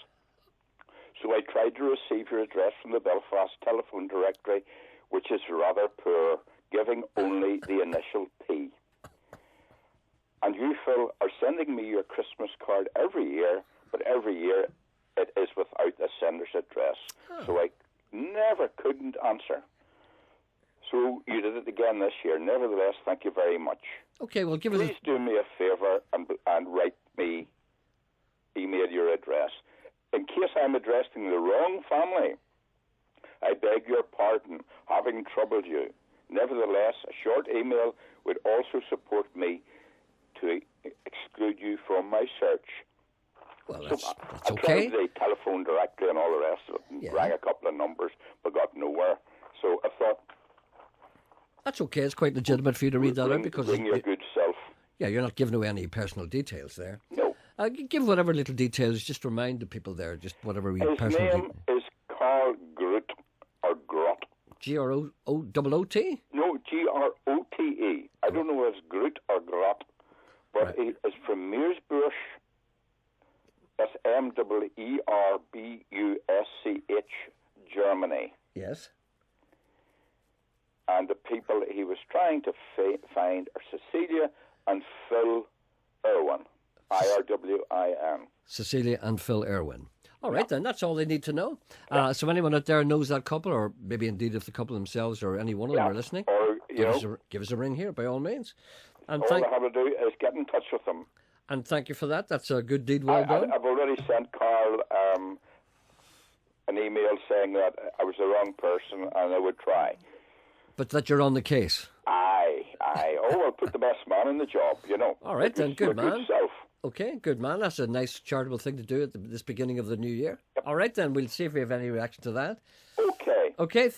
So I tried to receive your address from the Belfast telephone directory, which is rather poor, giving only the initial P. And you, Phil, are sending me your Christmas card every year, but every year it is without a sender's address. So I couldn't answer. So you did it again this year. Nevertheless, thank you very much. Okay, well, Please do me a favour and write me, email your address. In case I'm addressing the wrong family, I beg your pardon, having troubled you. Nevertheless, a short email would also support me to exclude you from my search. Well, that's I okay. tried the telephone directory and all the rest of it, and rang a couple of numbers, but got nowhere. So I thought... That's okay. It's quite legitimate for you to read that out because... Bring your good self. Yeah, you're not giving away any personal details there. No. Give whatever little details, just remind the people there, just whatever we personal His name is Carl Groot, or Grot. G-R-O-O-T-T? No, G-R-O-T-E. I don't know if it's Groot or Grot, but he is from Meersbusch. That's M-E-E-R-B-U-S-C-H, Germany. Yes. And the people he was trying to find are Cecilia and Phil Irwin. I-R-W-I-N. Cecilia and Phil Irwin. All right, then, that's all they need to know. So anyone out there knows that couple, or maybe indeed if the couple themselves or any one of them are listening, or, give us a ring here, by all means. And all I have to do is get in touch with them. And thank you for that. That's a good deed well done. I've already sent Carl an email saying that I was the wrong person and I would try. But that you're on the case. Aye. Oh, I'll put the best man in the job, you know. All right, then, good man. Good self. Okay, good man. That's a nice charitable thing to do at this beginning of the new year. Yep. All right, then, we'll see if we have any reaction to that. Okay. Okay.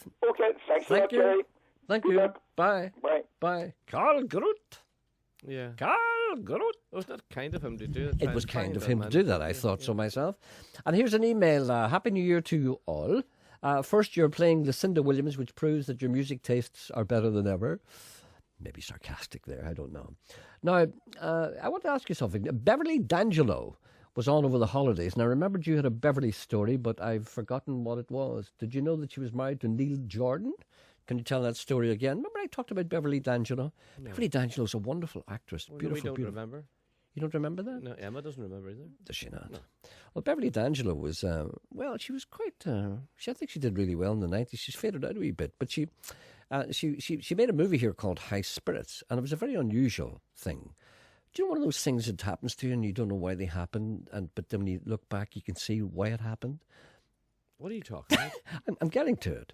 Thanks Thank you. Gerry. Thank Good you. luck. Bye. Bye. Carl Groot. Yeah. Carl Groot. Was that kind of him to do it? It was kind of him to do that. I thought so myself. And here's an email. Happy New Year to you all. First, you're playing Lucinda Williams, which proves that your music tastes are better than ever. Maybe sarcastic there, I don't know. Now, I want to ask you something. Beverly D'Angelo was on over the holidays, and I remembered you had a Beverly story, but I've forgotten what it was. Did you know that she was married to Neil Jordan? Can you tell that story again? Remember I talked about Beverly D'Angelo? No. Beverly D'Angelo's a wonderful actress. Well, beautiful, we don't remember. You don't remember that? No, Emma doesn't remember either. Does she not? No. Well, Beverly D'Angelo was, she was quite, I think she did really well in the 90s. She's faded out a wee bit, but she made a movie here called High Spirits, and it was a very unusual thing. Do you know one of those things that happens to you and you don't know why they happened, but then when you look back, you can see why it happened? What are you talking about? I'm getting to it.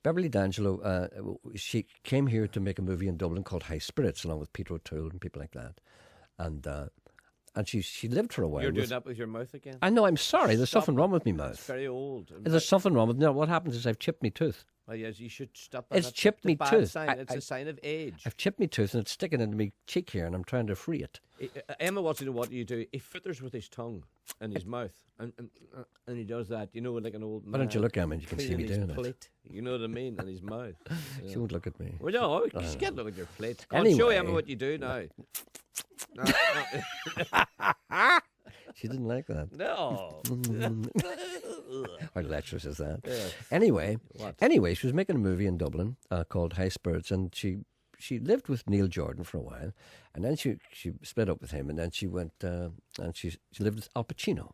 Beverly D'Angelo, she came here to make a movie in Dublin called High Spirits, along with Peter O'Toole and people like that. And she lived for a while. You're doing that with your mouth again? I know, I'm sorry. There's something wrong with my mouth. It's very old. There's something wrong with it. No, what happens is I've chipped my tooth. Oh, yes, you should stop that. It's That's chipped the me bad tooth. sign. It's a sign of age. I've chipped me tooth and it's sticking into my cheek here, and I'm trying to free it. Emma wants to know what you do. He fiddles with his tongue and his mouth, and he does that. You know, like an old man. Why don't you look at me and you can see me cleaning his doing plate. You know what I mean? And his mouth. She won't look at me. Well, no, you can't look at your plate. Go on, Anyway. show Emma what you do now. She didn't like that. No. How lecherous is that? Yeah. Anyway, she was making a movie in Dublin called High Spirits, and she lived with Neil Jordan for a while, and then she split up with him, and then she went and she lived with Al Pacino,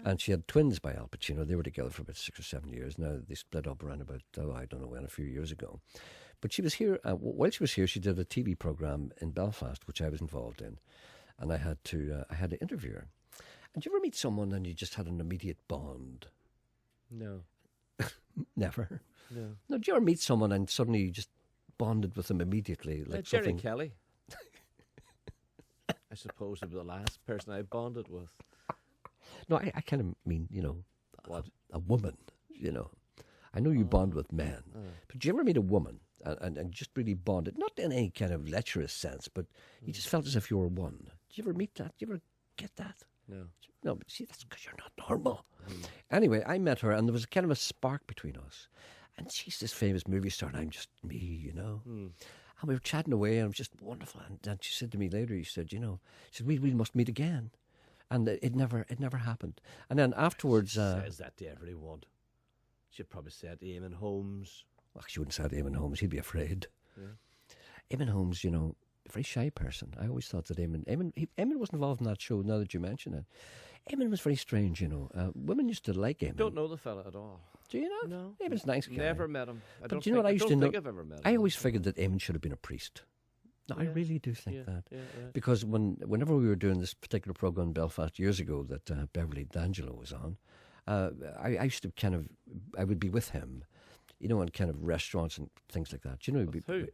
and she had twins by Al Pacino. They were together for about 6 or 7 years. Now they split up around about I don't know when, a few years ago. But she was here. While she was here, she did a TV program in Belfast, which I was involved in, and I had to interview her. And did you ever meet someone and you just had an immediate bond? No. Never. No. No. Did you ever meet someone and suddenly you just bonded with them immediately? Like Gerry something... Kelly. I suppose it was the last person I bonded with. No, I kind of mean, What? A woman, I know you bond with men, but did you ever meet a woman and just really bonded? Not in any kind of lecherous sense, but you just felt as if you were one. Did you ever meet that? Did you ever get that? No. No, but see, that's because you're not normal. Anyway, I met her, and there was a kind of a spark between us. And she's this famous movie star, and I'm just me, And we were chatting away, and it was just wonderful. And she said to me later, she said, we must meet again. And it never happened. And then afterwards... says that to everyone. She'd probably say it to Eamon Holmes. Well, she wouldn't say it to Eamon Holmes. He'd be afraid. Yeah. Eamon Holmes, a very shy person. I always thought that Eamon was involved in that show, now that you mention it. Eamon was very strange, Women used to like Eamon. Don't know the fella at all. Do you not? No. Eamon's a nice guy. Never met him. But do you know what I used to know? think I've ever met him. I always figured that Eamon should have been a priest. No, I really do think that. Yeah. Because whenever we were doing this particular program in Belfast years ago that Beverly D'Angelo was on, I used to I would be with him, in kind of restaurants and things like that. Who?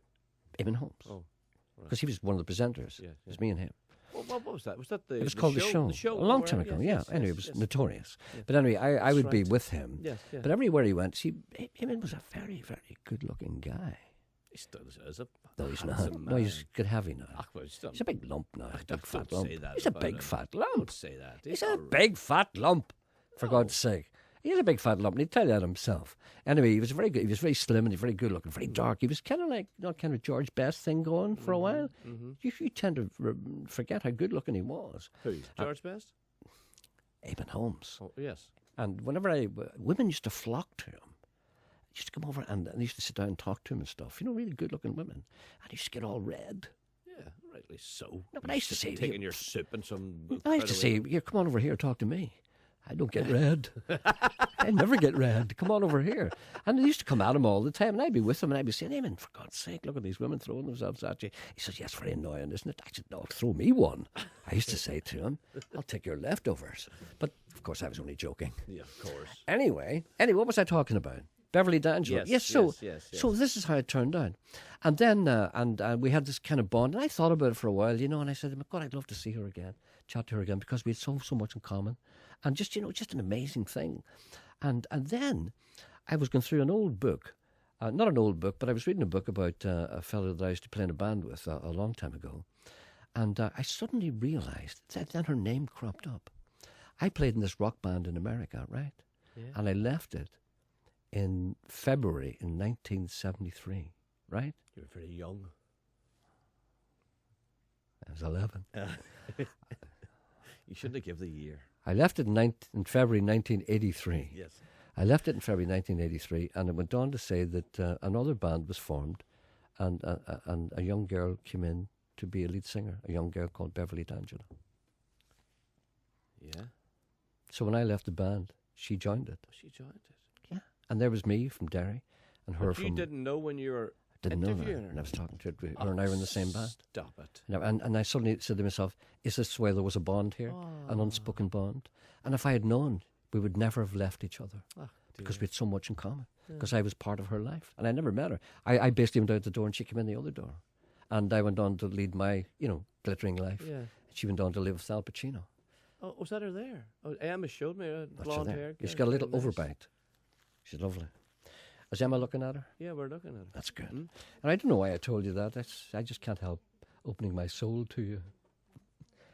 Eamon Holmes. Oh. Because he was one of the presenters. Yeah. It was me and him. What was that? Was that the? It was called The Show. A long time ago, Anyway, it was notorious. Yeah. But anyway, I would be with him. Yes. But everywhere he went, Eamon was a very, very good-looking guy. He still is a No, he's not. handsome No, he's man. good heavy now. He's a big lump now. Don't say that. He's a about big him. fat lump. Don't say that. He's a big fat lump, for God's sake. He's a big fat lump, and he'd tell you that himself. Anyway, he was very good. He was very slim and very good looking, very dark. He was kind of like kind of George Best thing going for a while. Mm-hmm. You tend to forget how good looking he was. Who? George Best? Eamon Holmes. Oh, yes. And whenever women used to flock to him. Used to come over and they used to sit down and talk to him and stuff. Really good looking women. And he used to get all red. Yeah, rightly so. No, but I used to say... Taking your soup and some... I used to say, here, come on over here, talk to me. I don't get red. I never get red. Come on over here. And they used to come at him all the time, and I'd be with him, and I'd be saying, Eamon, for God's sake, look at these women throwing themselves at you. He says, yes, very annoying, isn't it? I said, no, throw me one. I used to say to him, I'll take your leftovers. But, of course, I was only joking. Yeah, of course. Anyway, what was I talking about? Beverly D'Angelo. Yes. So this is how it turned out. And then we had this kind of bond, and I thought about it for a while, and I said, God, I'd love to see her again, chat to her again, because we had so much in common. And just, just an amazing thing. And then I was going through an old book, not an old book, but I was reading a book about a fellow that I used to play in a band with a long time ago. And I suddenly realised that then her name cropped up. I played in this rock band in America, right? Yeah. And I left it in February in 1973, right? You were very young. I was 11. You shouldn't have given the year. I left it in February 1983. Yes. I left it in February 1983, and it went on to say that another band was formed, and a young girl came in to be a lead singer, a young girl called Beverly D'Angelo. Yeah. So when I left the band, she joined it. She joined it. Yeah. And there was me from Derry, and her But from... you didn't know when you were Didn't know that. interviewing her? And I was talking to her. Her and I were in the same band. Stop it. And I suddenly said to myself, is this why there was a bond here? An unspoken bond? And if I had known, we would never have left each other. Because we had so much in common. Because I was part of her life. And I never met her. I basically went out the door and she came in the other door. And I went on to lead my, glittering life. Yeah. She went on to live with Al Pacino. Oh, was that her there? Oh, Emma showed me a That's her blonde there. hair. She's got a little overbite. She's lovely. Is Emma looking at her? Yeah, we're looking at her. That's good. And I don't know why I told you that. I just can't help opening my soul to you.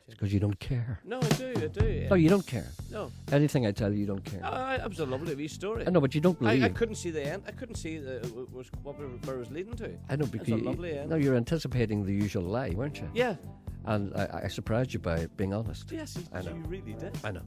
It's because you don't care. No, I do. Yeah. No, you don't care. No. Anything I tell you, you don't care. It was a lovely wee story. I know, but you don't believe. I couldn't see the end. I couldn't see where it was leading to. I know, because it's a lovely end. No, you're anticipating the usual lie, weren't you? Yeah. And I surprised you by being honest. Yes, I know. You really did. I know.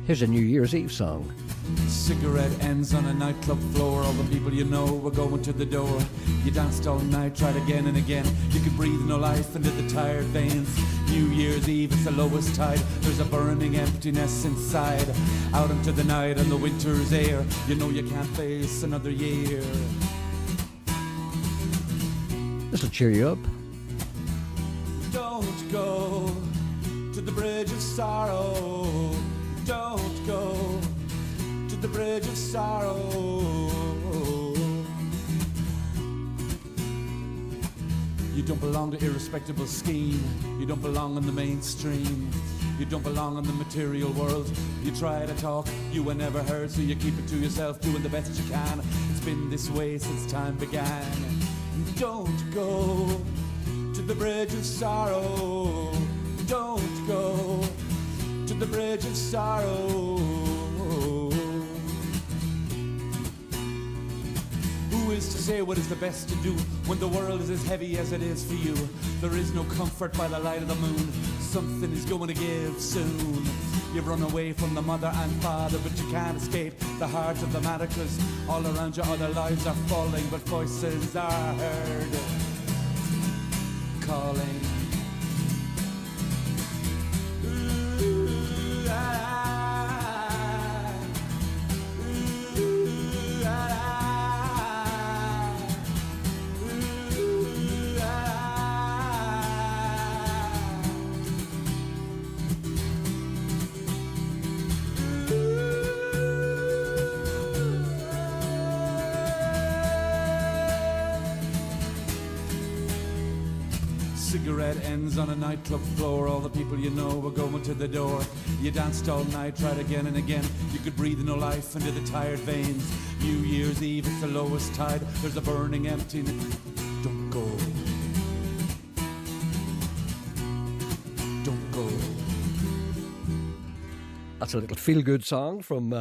Here's a New Year's Eve song. Cigarette ends on a nightclub floor. All the people you know were going to the door. You danced all night, tried again and again. You could breathe no life into the tired veins. New Year's Eve, it's the lowest tide. There's a burning emptiness inside. Out into the night and the winter's air. You know you can't face another year. This'll cheer you up. Don't go to the bridge of sorrow. Don't go to the bridge of sorrow. don't belong to irrespectable scheme. You don't belong in the mainstream. You don't belong in the material world. You try to talk, you were never heard, so you keep it to yourself, doing the best you can. It's been this way since time began. Don't go to the bridge of sorrow. Don't go to the bridge of sorrow. Who is to say what is the best to do when the world is as heavy as it is for you? There is no comfort by the light of the moon. Something is going to give soon. You've run away from the mother and father, but you can't escape the heart of the matter, 'cause all around you other lives are falling, but voices are heard calling. Ooh, Cigarette ends on a nightclub floor. All the people you know were going to the door. You danced all night, tried again and again. You could breathe no life into the tired veins. New Year's Eve, it's the lowest tide. There's a burning emptiness. Don't go. Don't go. That's a little feel-good song from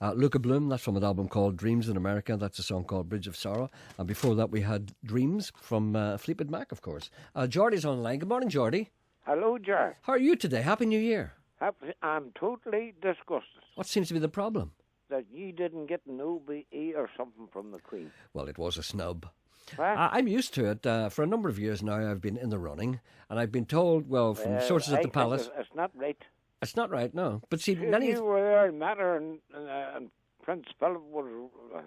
Luca Bloom. That's from an album called Dreams in America. That's a song called Bridge of Sorrow. And before that, we had Dreams from Fleetwood Mac, of course. Geordie's online. Good morning, Geordie. Hello, Jar. How are you today? Happy New Year. I'm totally disgusted What seems to be the problem? that you didn't get an OBE or something from the Queen. Well, it was a snub. Huh? I'm used to it. For a number of years now, I've been in the running. And I've been told, well, from sources I at the think palace... It's not right. It's not right, no. But see, You many... were there in Matter and Prince Philip was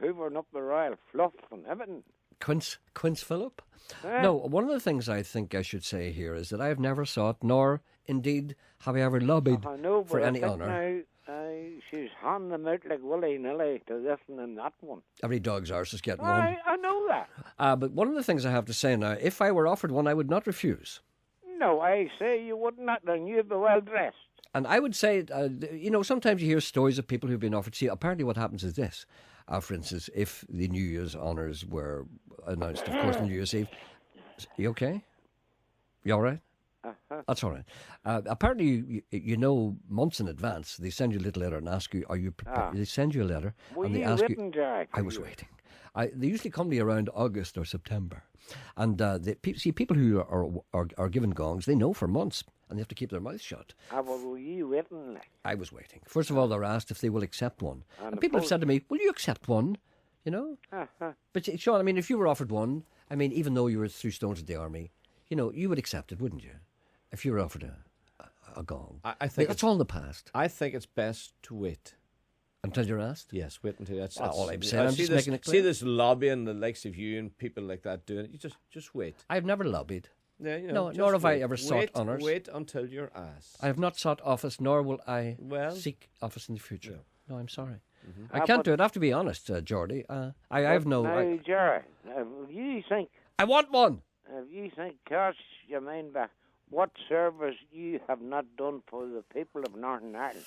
hoovering up the royal fluff and everything. Quince Philip? Eh? No, one of the things I think I should say here is that I have never sought, nor indeed have I ever lobbied I know, for but any I think honour. now she's handing them out like willy-nilly to this and that one. Every dog's arse is getting one. I know that. But one of the things I have to say now, if I were offered one, I would not refuse. No, I say you would not, and you'd be well dressed. And I would say, sometimes you hear stories of people who've been offered. See, apparently what happens is this. For instance, if the New Year's honours were announced, of course, on New Year's Eve. You okay? You all right? Uh-huh. That's all right. Apparently, you know, months in advance, they send you a little letter and ask you, are you prepared? They send you a letter Were and they you ask waiting, you... Jack? I was waiting. They usually come to you around August or September. And people who are given gongs, they know for months, and they have to keep their mouths shut. Well, were you waiting? Like? I was waiting. First of all, they're asked if they will accept one. And people have said to me, will you accept one? You know? Uh-huh. But, Sean, I mean, if you were offered one, I mean, even though you were 3 stones at the army, you know, you would accept it, wouldn't you? If you were offered a gong. I think it's all in the past. I think it's best to wait. Until you're asked? Yes, wait until that's all I'm saying. I'm just making it clear. See this lobbying, the likes of you and people like that doing it. You just wait. I've never lobbied. Yeah, you No, know, nor have I wait. ever sought honours. Wait until you're asked. I have not sought office, nor will I seek office in the future. No, I'm sorry. I can't do it. I have to be honest, Geordie. I have no... Now, Jerry, you think... I want one! If you think, cast your mind back, what service you have not done for the people of Northern Ireland?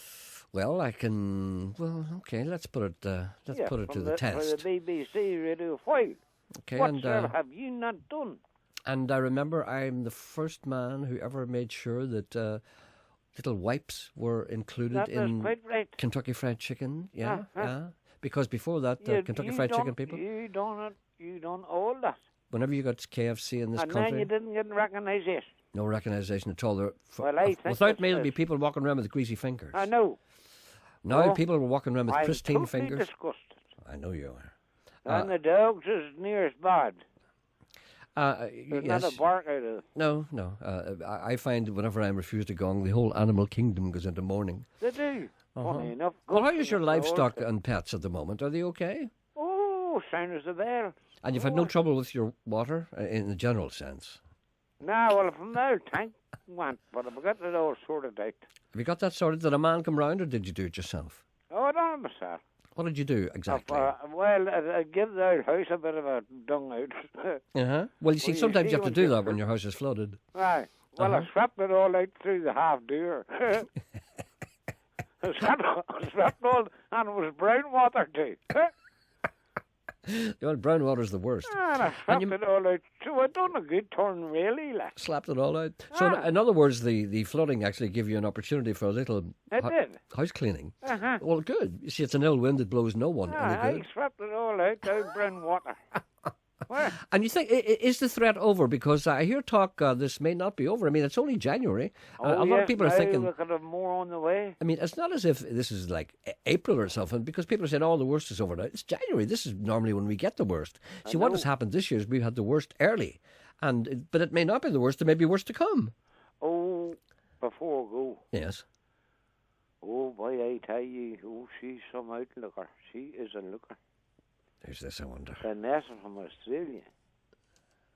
Well, I can... Well, okay, let's put it to the test. For the BBC Radio 5. Okay, what and service have you not done? And I remember I'm the first man who ever made sure that little wipes were included in Kentucky Fried Chicken. Yeah, yeah. Because before that, Kentucky Fried Chicken people... You done all that. Whenever you got KFC in this country... And then you didn't get recognition. No recognition at all. I think without me, there'll be people walking around with greasy fingers. I know. Now people were walking around with pristine fingers. I'm totally disgusted. I know you are. And the dogs is near as bad. There's not a bark out of it. No. I find whenever I'm refused a gong, the whole animal kingdom goes into mourning. They do. Funny enough. Well, how is your livestock and pets at the moment? Are they okay? Oh, sound as a bell. And you've had no trouble with your water in the general sense? No, well, from there, tank went, but I've got it all sorted out. Have you got that sorted? Did a man come round or did you do it yourself? Oh, I done it myself. What did you do exactly? Well, I give the old house a bit of a dung out. Well, you see, sometimes you have to do that when your house is flooded. Right. Well, I swept it all out through the half door. I swept all, and it was brown water too. Well, brown water's the worst. And I swept it all out. So I done a good turn, really. Like. Slapped it all out. So, in other words, the flooding actually gave you an opportunity for a little house cleaning. Well, good. You see, it's an ill wind that blows no one any good. I swept it all out brown water. And you think, is the threat over? Because I hear talk this may not be over. I mean, it's only January. A lot of people are thinking... we could have more on the way. I mean, it's not as if this is like April or something, because people are saying, the worst is over now. It's January. This is normally when we get the worst. See, what has happened this year is we've had the worst early. But it may not be the worst. There may be worse to come. Oh, before I go. Yes. Oh, boy, I tell you, she's some outlooker. She is a looker. Who's this, I wonder? Vanessa from Australia.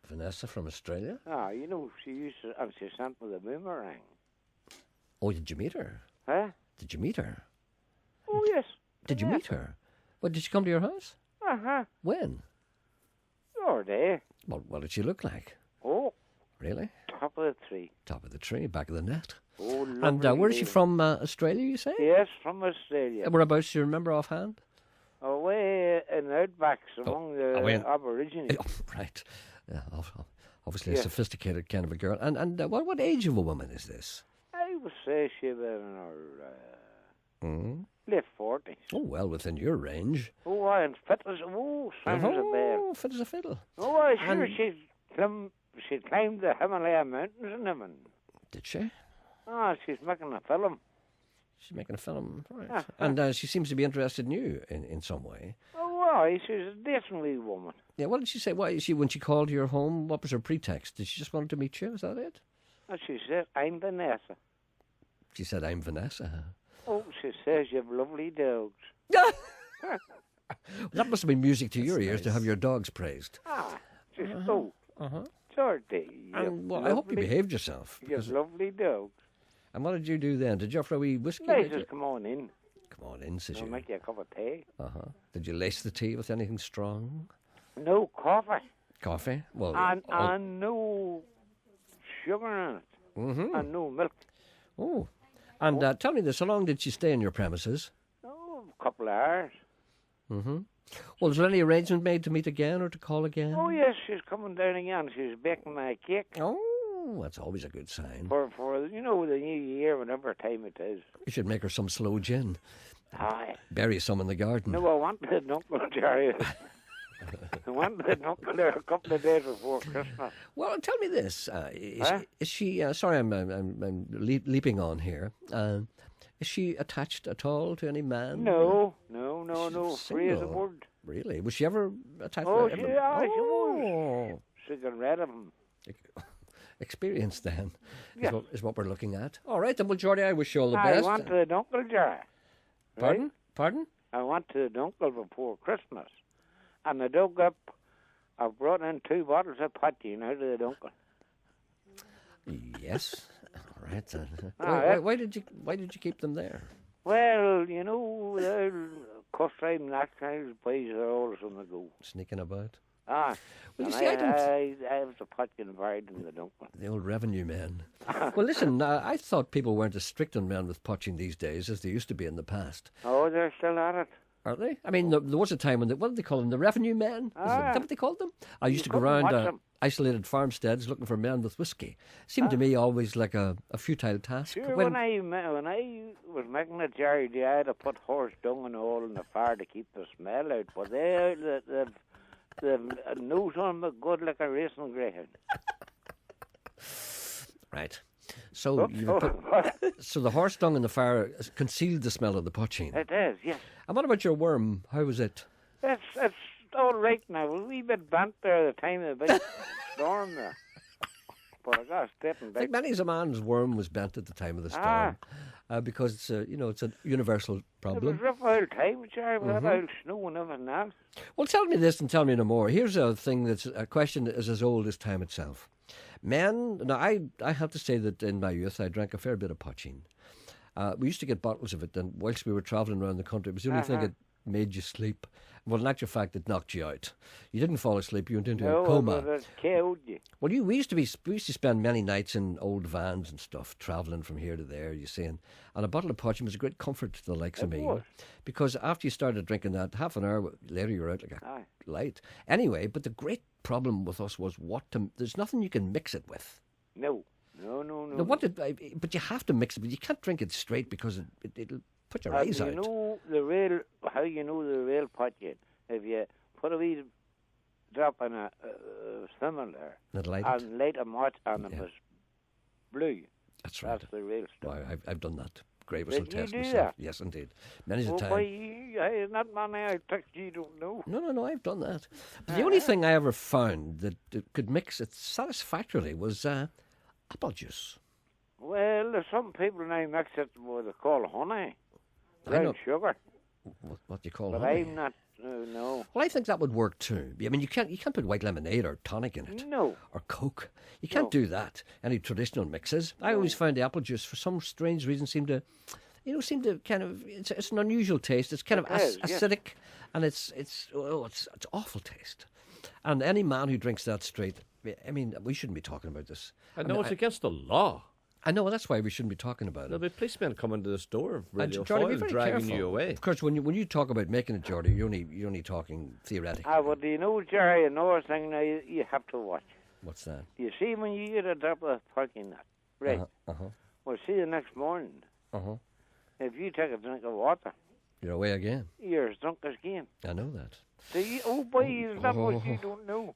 Vanessa from Australia? You know, she sent me the boomerang. Oh, did you meet her? Huh? Did you meet her? Oh, yes. Did you meet her? Well, did she come to your house? When? The other day. Well, what did she look like? Oh. Really? Top of the tree. Top of the tree, back of the net. Oh, lovely. And where is she from, Australia, you say? Yes, from Australia. Whereabouts do you remember offhand? Away in the outbacks among the Aborigines. Oh, right. Yeah, obviously a sophisticated kind of a girl. And what age of a woman is this? I would say she was in her late 40s. Oh, well, within your range. Oh, and fit as a bear. Fit as a fiddle. Oh, I'm sure she climbed the Himalaya mountains and everything. Did she? She's making a film. She's making a film, right. And she seems to be interested in you in some way. Oh, well, she's a decent wee woman. Yeah, what did she say? When she called your home, what was her pretext? Did she just want to meet you? Is that it? She said, I'm Vanessa. She said, I'm Vanessa. Oh, she says you have lovely dogs. That must have been music to your ears to have your dogs praised. Just Georgie. Well, I hope you behaved yourself. You have lovely dogs. And what did you do then? Did you offer a wee whiskey? They just come on in. Come on in, says you. I'll make you a cup of tea. Did you lace the tea with anything strong? No coffee. Coffee? Well, and no sugar in it. And no milk. Oh. And tell me this, how long did she stay in your premises? Oh, a couple of hours. Well, is there any arrangement made to meet again or to call again? Oh, yes, she's coming down again. She's baking my cake. Oh, that's always a good sign. For the new year, whatever time it is. You should make her some slow gin. Aye. Bury some in the garden. No, I wanted an Uncle Gerry. I wanted an uncle there a couple of days before Christmas. Well, tell me this. Is she... sorry, I'm leaping on here. Is she attached at all to any man? No. Free as a bird. Really? Was she ever attached? She was. She got rid of him. Experience then is what we're looking at. All right, then, well, Geordie, I wish you all the best. I wanted an uncle, Gerry. Pardon? Pardon? I wanted an uncle before Christmas. And I dug up, I brought in 2 bottles of poteen out of the uncle. Yes. All right. Then. Why did you keep them there? Well, you know, the custom national boys are always on the go. Sneaking about? Well, you see, I was a poteen buried in the uncle. The old revenue men. Well, listen, I thought people weren't as strict on men with poteen these days as they used to be in the past. Oh, they're still at it. Are they? I mean, there was a time when what did they call them? The revenue men? Is that what they called them? I used to go around isolated farmsteads looking for men with whiskey. Seemed to me always like a futile task. Sure, when I was making a Gerry, I had to put horse dung and all in the fire to keep the smell out. But they've nose on them good like a racing greyhound. Right. So so the horse dung in the fire concealed the smell of the poteen. It is, yes. And what about your worm? How was it? It's all right now. A wee bit bent there at the time of the big storm there. But I got a stepping back. I think many's a man's worm was bent at the time of the storm. Because it's a universal problem. It was rough old time, Gerry, with that old snow and everything else. Well, tell me this and tell me no more. Here's a question that is as old as time itself. Men, now I have to say that in my youth I drank a fair bit of poteen. We used to get bottles of it, and whilst we were travelling around the country, it was the only thing made you sleep. Well, in actual fact, it knocked you out. You didn't fall asleep. You went into No, a coma. but it killed you. Well, we used to spend many nights in old vans and stuff, travelling from here to there. You see, and a bottle of punch was a great comfort to the likes of It me, was. because after you started drinking that, half an hour later you're out like a light. Anyway, but the great problem with us was there's nothing you can mix it with. No. Now, but you have to mix it, but you can't drink it straight because it'll put your eyes out. How you know the real pot yet? If you put a wee drop in a simmer there And light it? and light a match and it was blue. That's right. That's the real stuff. Well, I've done that. Great whistle Did you test do myself. that? Yes, indeed. Many's a Well, time. boy, not many I text you don't know. No, I've done that. But the only thing I ever found that could mix it satisfactorily was apple juice. Well, there's some people now mix it with what they call honey, I brown know. sugar. What do you call But honey? I'm not. No. Well, I think that would work too. I mean, you can't put white lemonade or tonic in it. No. Or Coke. You can't do that. Any traditional mixes. I always found the apple juice, for some strange reason, seemed to kind of. It's an unusual taste. It's kind of acidic, and it's awful taste. And any man who drinks that straight, I mean, we shouldn't be talking about this. I know it's against the law. I know, that's why we shouldn't be talking about it. There'll be policemen coming to this door, Radio Jordy, be Foyle, very dragging careful. you away. Of course, when you talk about making it, Jordy, you're only talking theoretically. Well, do you know, Gerry, another thing now you have to watch? What's that? You see, when you get a drop of parking nut, right? Uh-huh. Well, see, the next morning, Uh-huh. if you take a drink of water, You're away again. you're as drunk as game. I know that. So you, oh boy, is that what you don't know?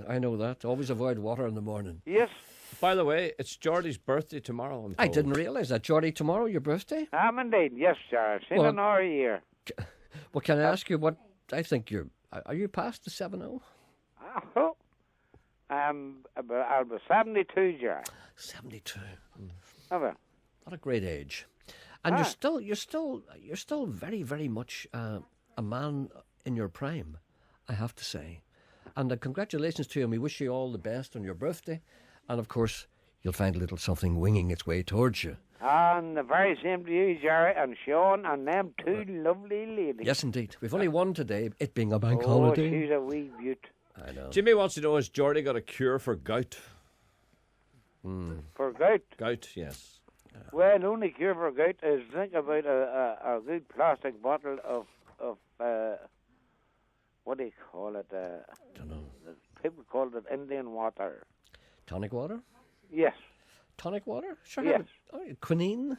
I know that. Always avoid water in the morning. Yes. By the way, it's Geordie's birthday tomorrow. I'm I told. didn't realise that. Jordy, tomorrow, your birthday? I'm indeed, yes, sir. Seen Well, an hour a year. Well, can I ask you what I think are you past the 70? I'll be 72, Gerry. 72. Ever. What a great age. And you're still very, very much a man in your prime, I have to say. And congratulations to you, and we wish you all the best on your birthday. And of course, you'll find a little something winging its way towards you. And the very same to you, Gerry, and Sean, and them two lovely ladies. Yes, indeed. We've only one today, it being a bank Oh, holiday. she's a wee beaut. I know. Jimmy wants to know, has Geordie got a cure for gout? For gout? Gout, yes. Well, the only cure for gout is think about a good plastic bottle of what do you call it? Don't know. People call it Indian water. Tonic water? Yes. Tonic water? Sure. Yes. Quinine?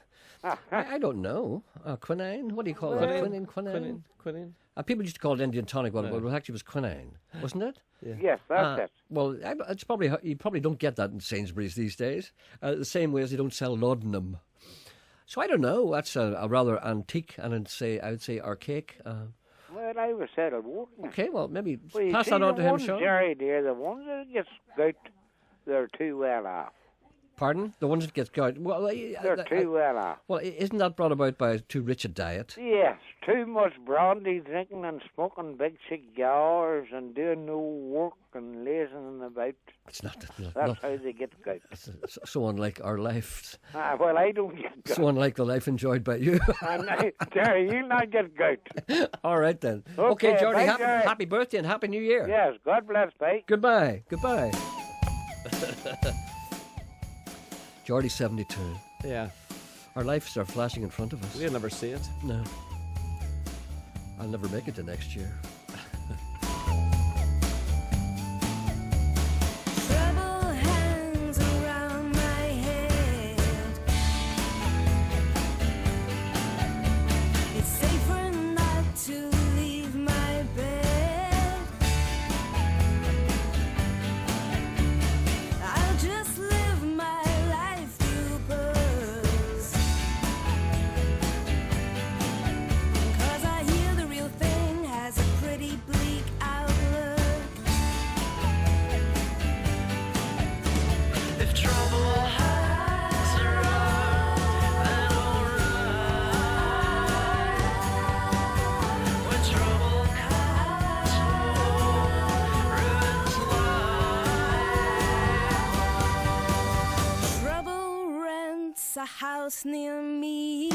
I don't know. Quinine? What do you call it? Quinine? People used to call it Indian tonic water, but it actually was quinine, wasn't it? Yes, that's it. Well, it's probably you probably don't get that in Sainsbury's these days. The same way as they don't sell laudanum. So I don't know. That's a rather antique and I would say archaic. Well, I was said it wouldn't. Okay, well maybe Well, pass see, that on the to him, ones, Sean. Gerry, dear, the ones that get gout, they're too well off. Pardon? The ones that get gout. Well, They're too well off. Well, isn't that brought about by too rich a diet? Yes, too much brandy drinking and smoking big cigars and doing no work and lazing about. It's not. That's how they get gout. So unlike our lives. Well, I don't get gout. So unlike the life enjoyed by you. And Gerry, you'll not get gout. All right then. Okay, Okay, Jordy, bye, Gerry. happy birthday and happy New Year. Yes, God bless, bye. Goodbye. Jordy's 72. Yeah. Our lives are flashing in front of us. We'll never see it. No. I'll never make it to next year. Trouble hangs around my head. It's safer not to leave my bed. I'll just live my life through purpose. 'Cause I hear the real thing has a pretty bleak outlook. If trouble hangs around, then alright. When trouble comes, ruins lie. Trouble rents a house near me.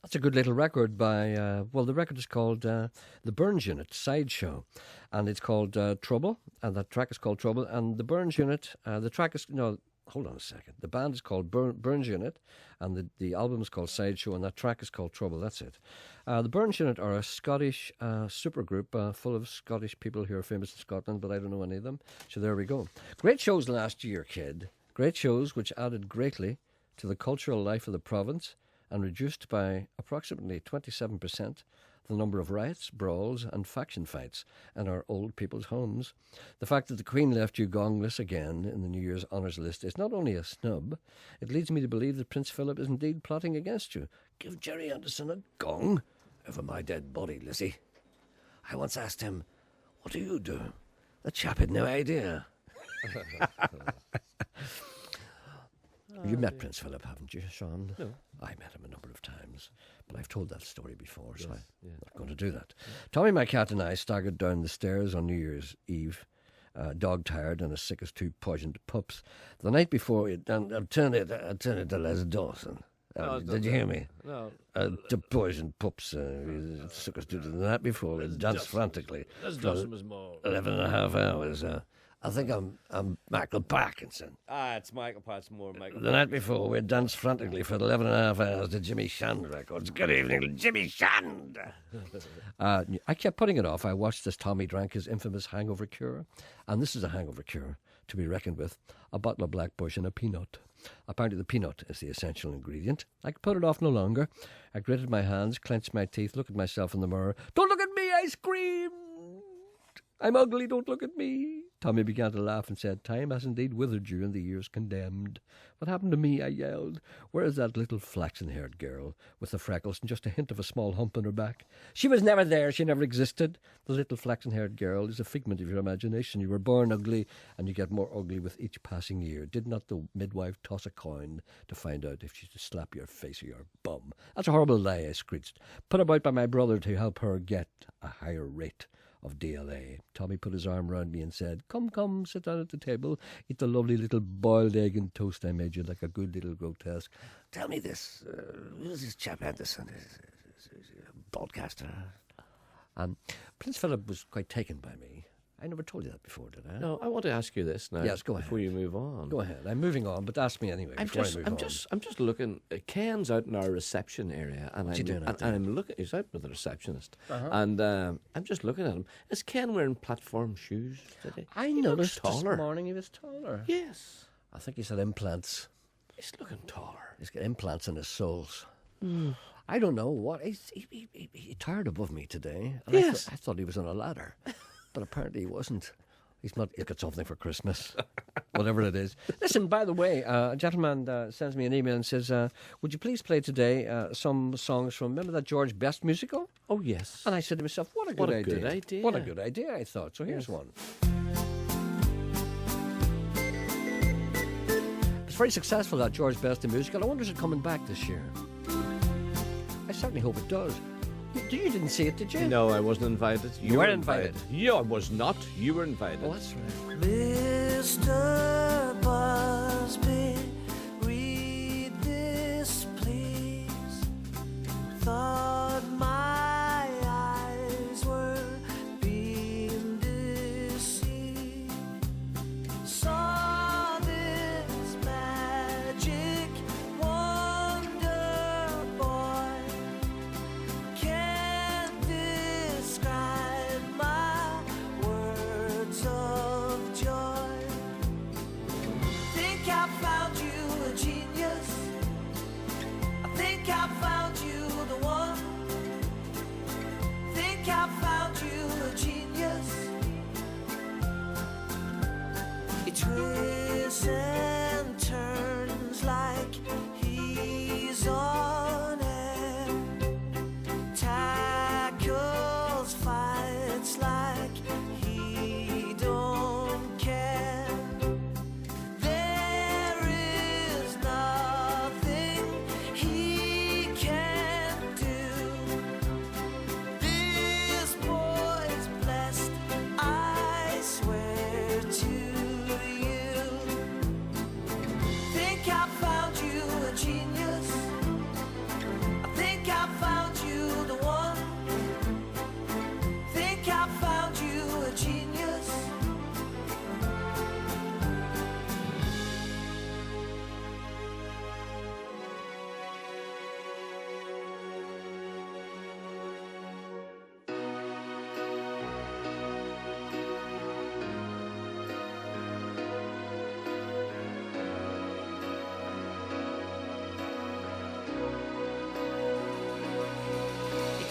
That's a good little record by, the record is called The Burns Unit Sideshow, and it's called Trouble, and that track is called Trouble, and the Burns Unit, the track is, hold on a second, the band is called Burns Unit, and the album is called Sideshow, and that track is called Trouble, that's it. The Burns Unit are a Scottish supergroup full of Scottish people who are famous in Scotland, but I don't know any of them, so there we go. Great shows last year, kid. Great shows which added greatly to the cultural life of the province, and reduced by approximately 27% the number of riots, brawls and faction fights in our old people's homes. The fact that the Queen left you gongless again in the New Year's honours list is not only a snub, it leads me to believe that Prince Philip is indeed plotting against you. Give Gerry Anderson a gong over my dead body, Lizzie. I once asked him, what do you do? The chap had no idea. You've met Prince Philip, haven't you, Sean? No. I met him a number of times, but I've told that story before, so Yes, I'm not going to do that. Tommy, my cat, and I staggered down the stairs on New Year's Eve, dog-tired and as sick as two poisoned pups. The night before, I'll turn it to Les Dawson. Did you hear me? No. The poisoned pups, sick as two. The night before, we danced frantically. Les for Dawson was more. 11.5 hours. I think I'm Michael Parkinson. It's Michael Parkinson, Michael. The night before, we danced frantically for 11.5 hours to Jimmy Shand records. Good evening, Jimmy Shand. I kept putting it off. I watched as Tommy drank his infamous hangover cure. And this is a hangover cure to be reckoned with. A bottle of Blackbush and a peanut. Apparently the peanut is the essential ingredient. I could put it off no longer. I gritted my hands, clenched my teeth, looked at myself in the mirror. Don't look at me, I screamed. I'm ugly, don't look at me. Tommy began to laugh and said, time has indeed withered you and the years condemned. What happened to me, I yelled. Where is that little flaxen-haired girl with the freckles and just a hint of a small hump on her back? She was never there, she never existed. The little flaxen-haired girl is a figment of your imagination. You were born ugly, and you get more ugly with each passing year. Did not the midwife toss a coin to find out if she should slap your face or your bum? That's a horrible lie, I screeched. Put about by my brother to help her get a higher rate of DLA. Tommy put his arm round me and said, come, sit down at the table, eat the lovely little boiled egg and toast I made you like a good little grotesque. Tell me this, who's this chap Anderson? Is a broadcaster? Prince Philip was quite taken by me. I never told you that before, did I? No, I want to ask you this now. Yes, go ahead. Before you move on. Go ahead. I'm moving on, but ask me anyway. I'm just looking. Ken's out in our reception area, and I'm looking. He's out with the receptionist, and I'm just looking at him. Is Ken wearing platform shoes today? I noticed this morning he was taller. Yes. I think he's had implants. He's looking taller. He's got implants in his soles. I don't know what. He tired above me today. And yes. I thought he was on a ladder. But apparently he wasn't. He's got something for Christmas, whatever it is. Listen, by the way, a gentleman sends me an email and says, would you please play today some songs from, remember that George Best musical? Oh, yes. And I said to myself, what a good idea. What a good idea, I thought. So here's one. It's very successful, that George Best the musical. I wonder if it's coming back this year. I certainly hope it does. You didn't see it, did you? No, I wasn't invited. You were invited. Yeah, I was not. You were invited. Oh, that's right. Mr. Busby, read this, please. Thought my eyes were being deceived. Saw this magic wonder boy. Can't describe my words of joy. Think I found you a genius. I think I found you the one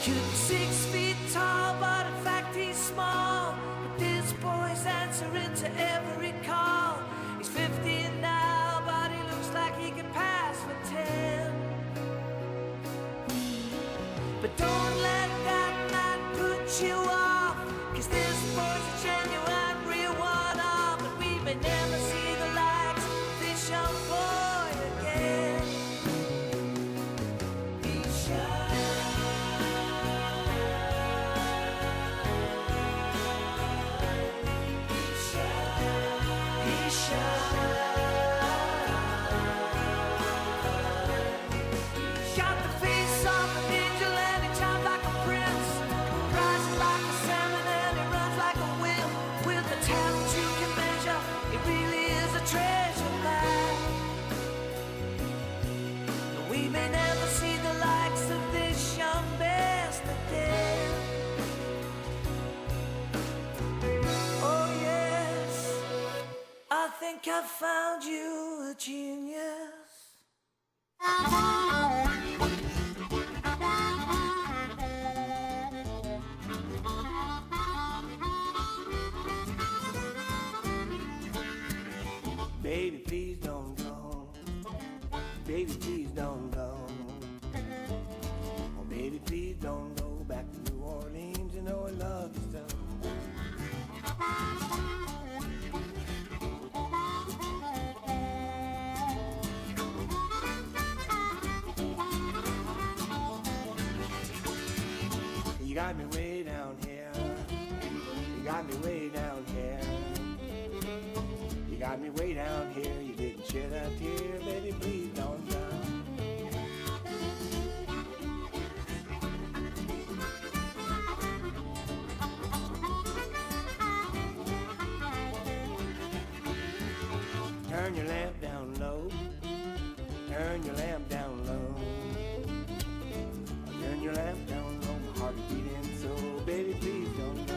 Could be 6 feet tall, but in fact he's small. But this boy's answering to every call. He's 50 now, but he looks like he could pass for 10. But don't let that man put you off, 'cause this boy's a genuine real one-off. But we may never see the likes of this young boy again. He's shy. Got the face of an angel and he chimes like a prince, rises like a salmon and he runs like a whale. With the talent you can measure, he really is a treasure man. We may never see the likes of this young best again. Oh yes, I think I found you a genius. Baby, please don't go. Baby, please don't go. Oh, baby, please don't go back to New Orleans. You know I love you so. You got me way down here. You got me way down here. You got me way down here. You didn't shed a tear. Baby, please don't go. Turn your lamp down low. Turn your lamp down low. Turn your lamp down low. My heart is beating so. Baby, please don't go.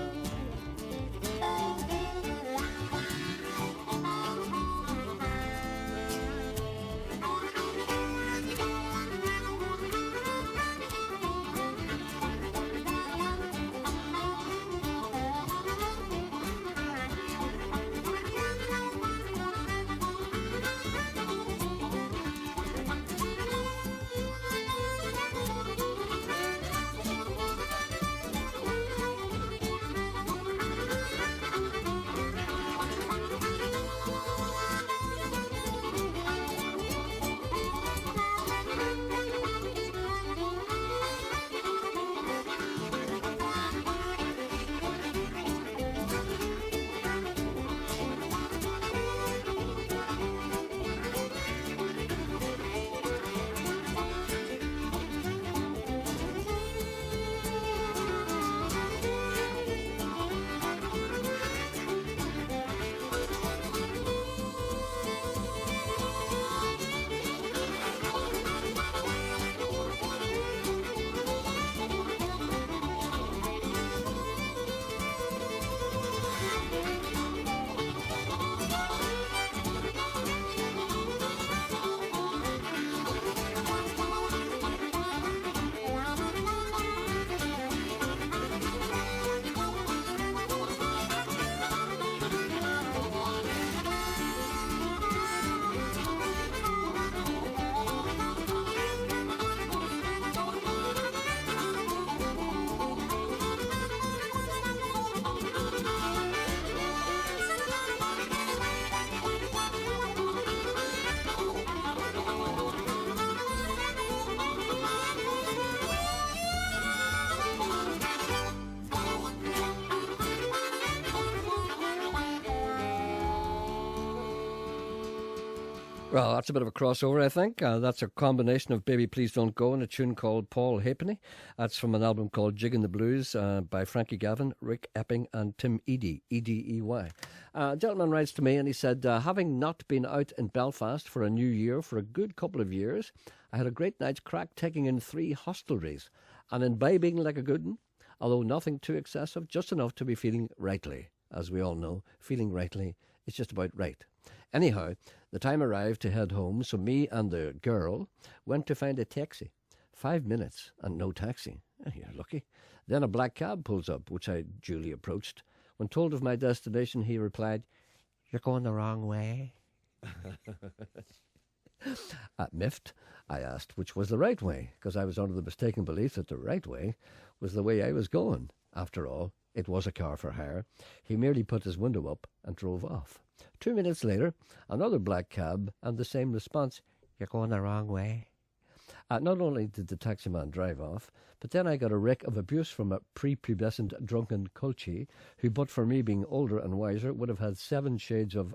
Well, that's a bit of a crossover, I think. That's a combination of Baby Please Don't Go and a tune called Paul Halfpenny. That's from an album called Jiggin' the Blues by Frankie Gavin, Rick Epping and Tim Eadie, E-D-E-Y. A gentleman writes to me and he said, having not been out in Belfast for a new year for a good couple of years, I had a great night's crack taking in 3 hostelries and imbibing like a good one, although nothing too excessive, just enough to be feeling rightly. As we all know, feeling rightly is just about right. Anyhow, the time arrived to head home, so me and the girl went to find a taxi. 5 minutes and no taxi. You're lucky. Then a black cab pulls up, which I duly approached. When told of my destination, he replied, "You're going the wrong way." Miffed, I asked which was the right way, because I was under the mistaken belief that the right way was the way I was going. After all, it was a car for hire. He merely put his window up and drove off. 2 minutes later, another black cab and the same response, "You're going the wrong way." Not only did the taximan drive off, but then I got a wreck of abuse from a prepubescent drunken culchie who, but for me being older and wiser, would have had 7 shades of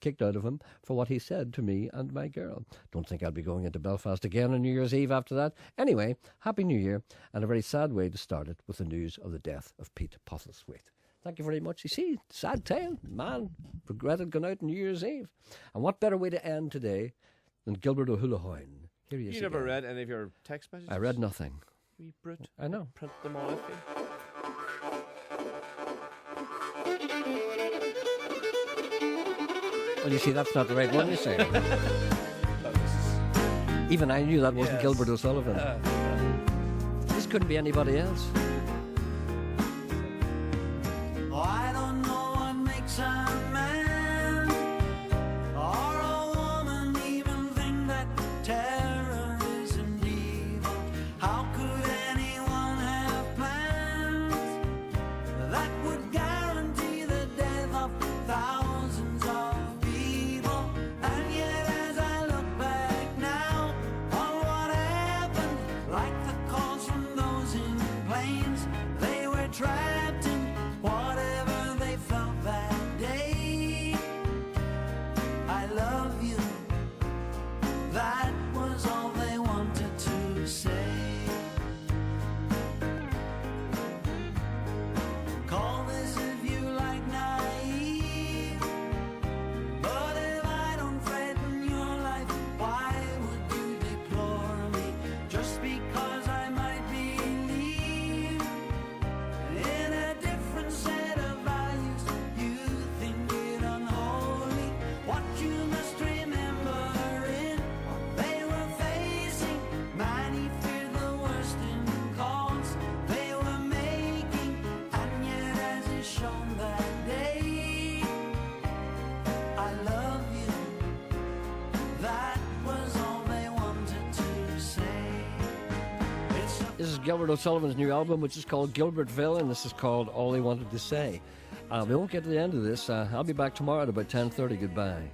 kicked out of him for what he said to me and my girl. Don't think I'll be going into Belfast again on New Year's Eve after that. Anyway, Happy New Year, and a very sad way to start it with the news of the death of Pete Postlethwaite. Thank you very much. You see, sad tale. Man regretted going out on New Year's Eve. And what better way to end today than Gilbert O'Sullivan? Here he is. You never again. read any of your text messages? I read nothing. Wee brute. I know. Print them all out for you. Well, you see, that's not the right one, you say. Even I knew that wasn't Gilbert O'Sullivan. This couldn't be anybody else. Oh, I don't know what makes a man or a woman even think that terror isn't evil. How could anyone have plans that would guarantee the death of thousands of people? And yet as I look back now on what happened, like the calls from those in planes, they were trapped in whatever they felt that day. I love you, that was all they wanted to say. Call this if you like naive, but if I don't threaten your life, why would you deplore me? Just because I might believe in a different set of values, you think it unholy. What you must remember in what they were facing, many feared the worst in calls they were making, and yet as is shown that day, I love you, that was all they wanted to say. It's a This is Gilbert O'Sullivan's new album, which is called Gilbertville, and this is called All He Wanted to Say. We won't get to the end of this. I'll be back tomorrow at about 10:30. Goodbye.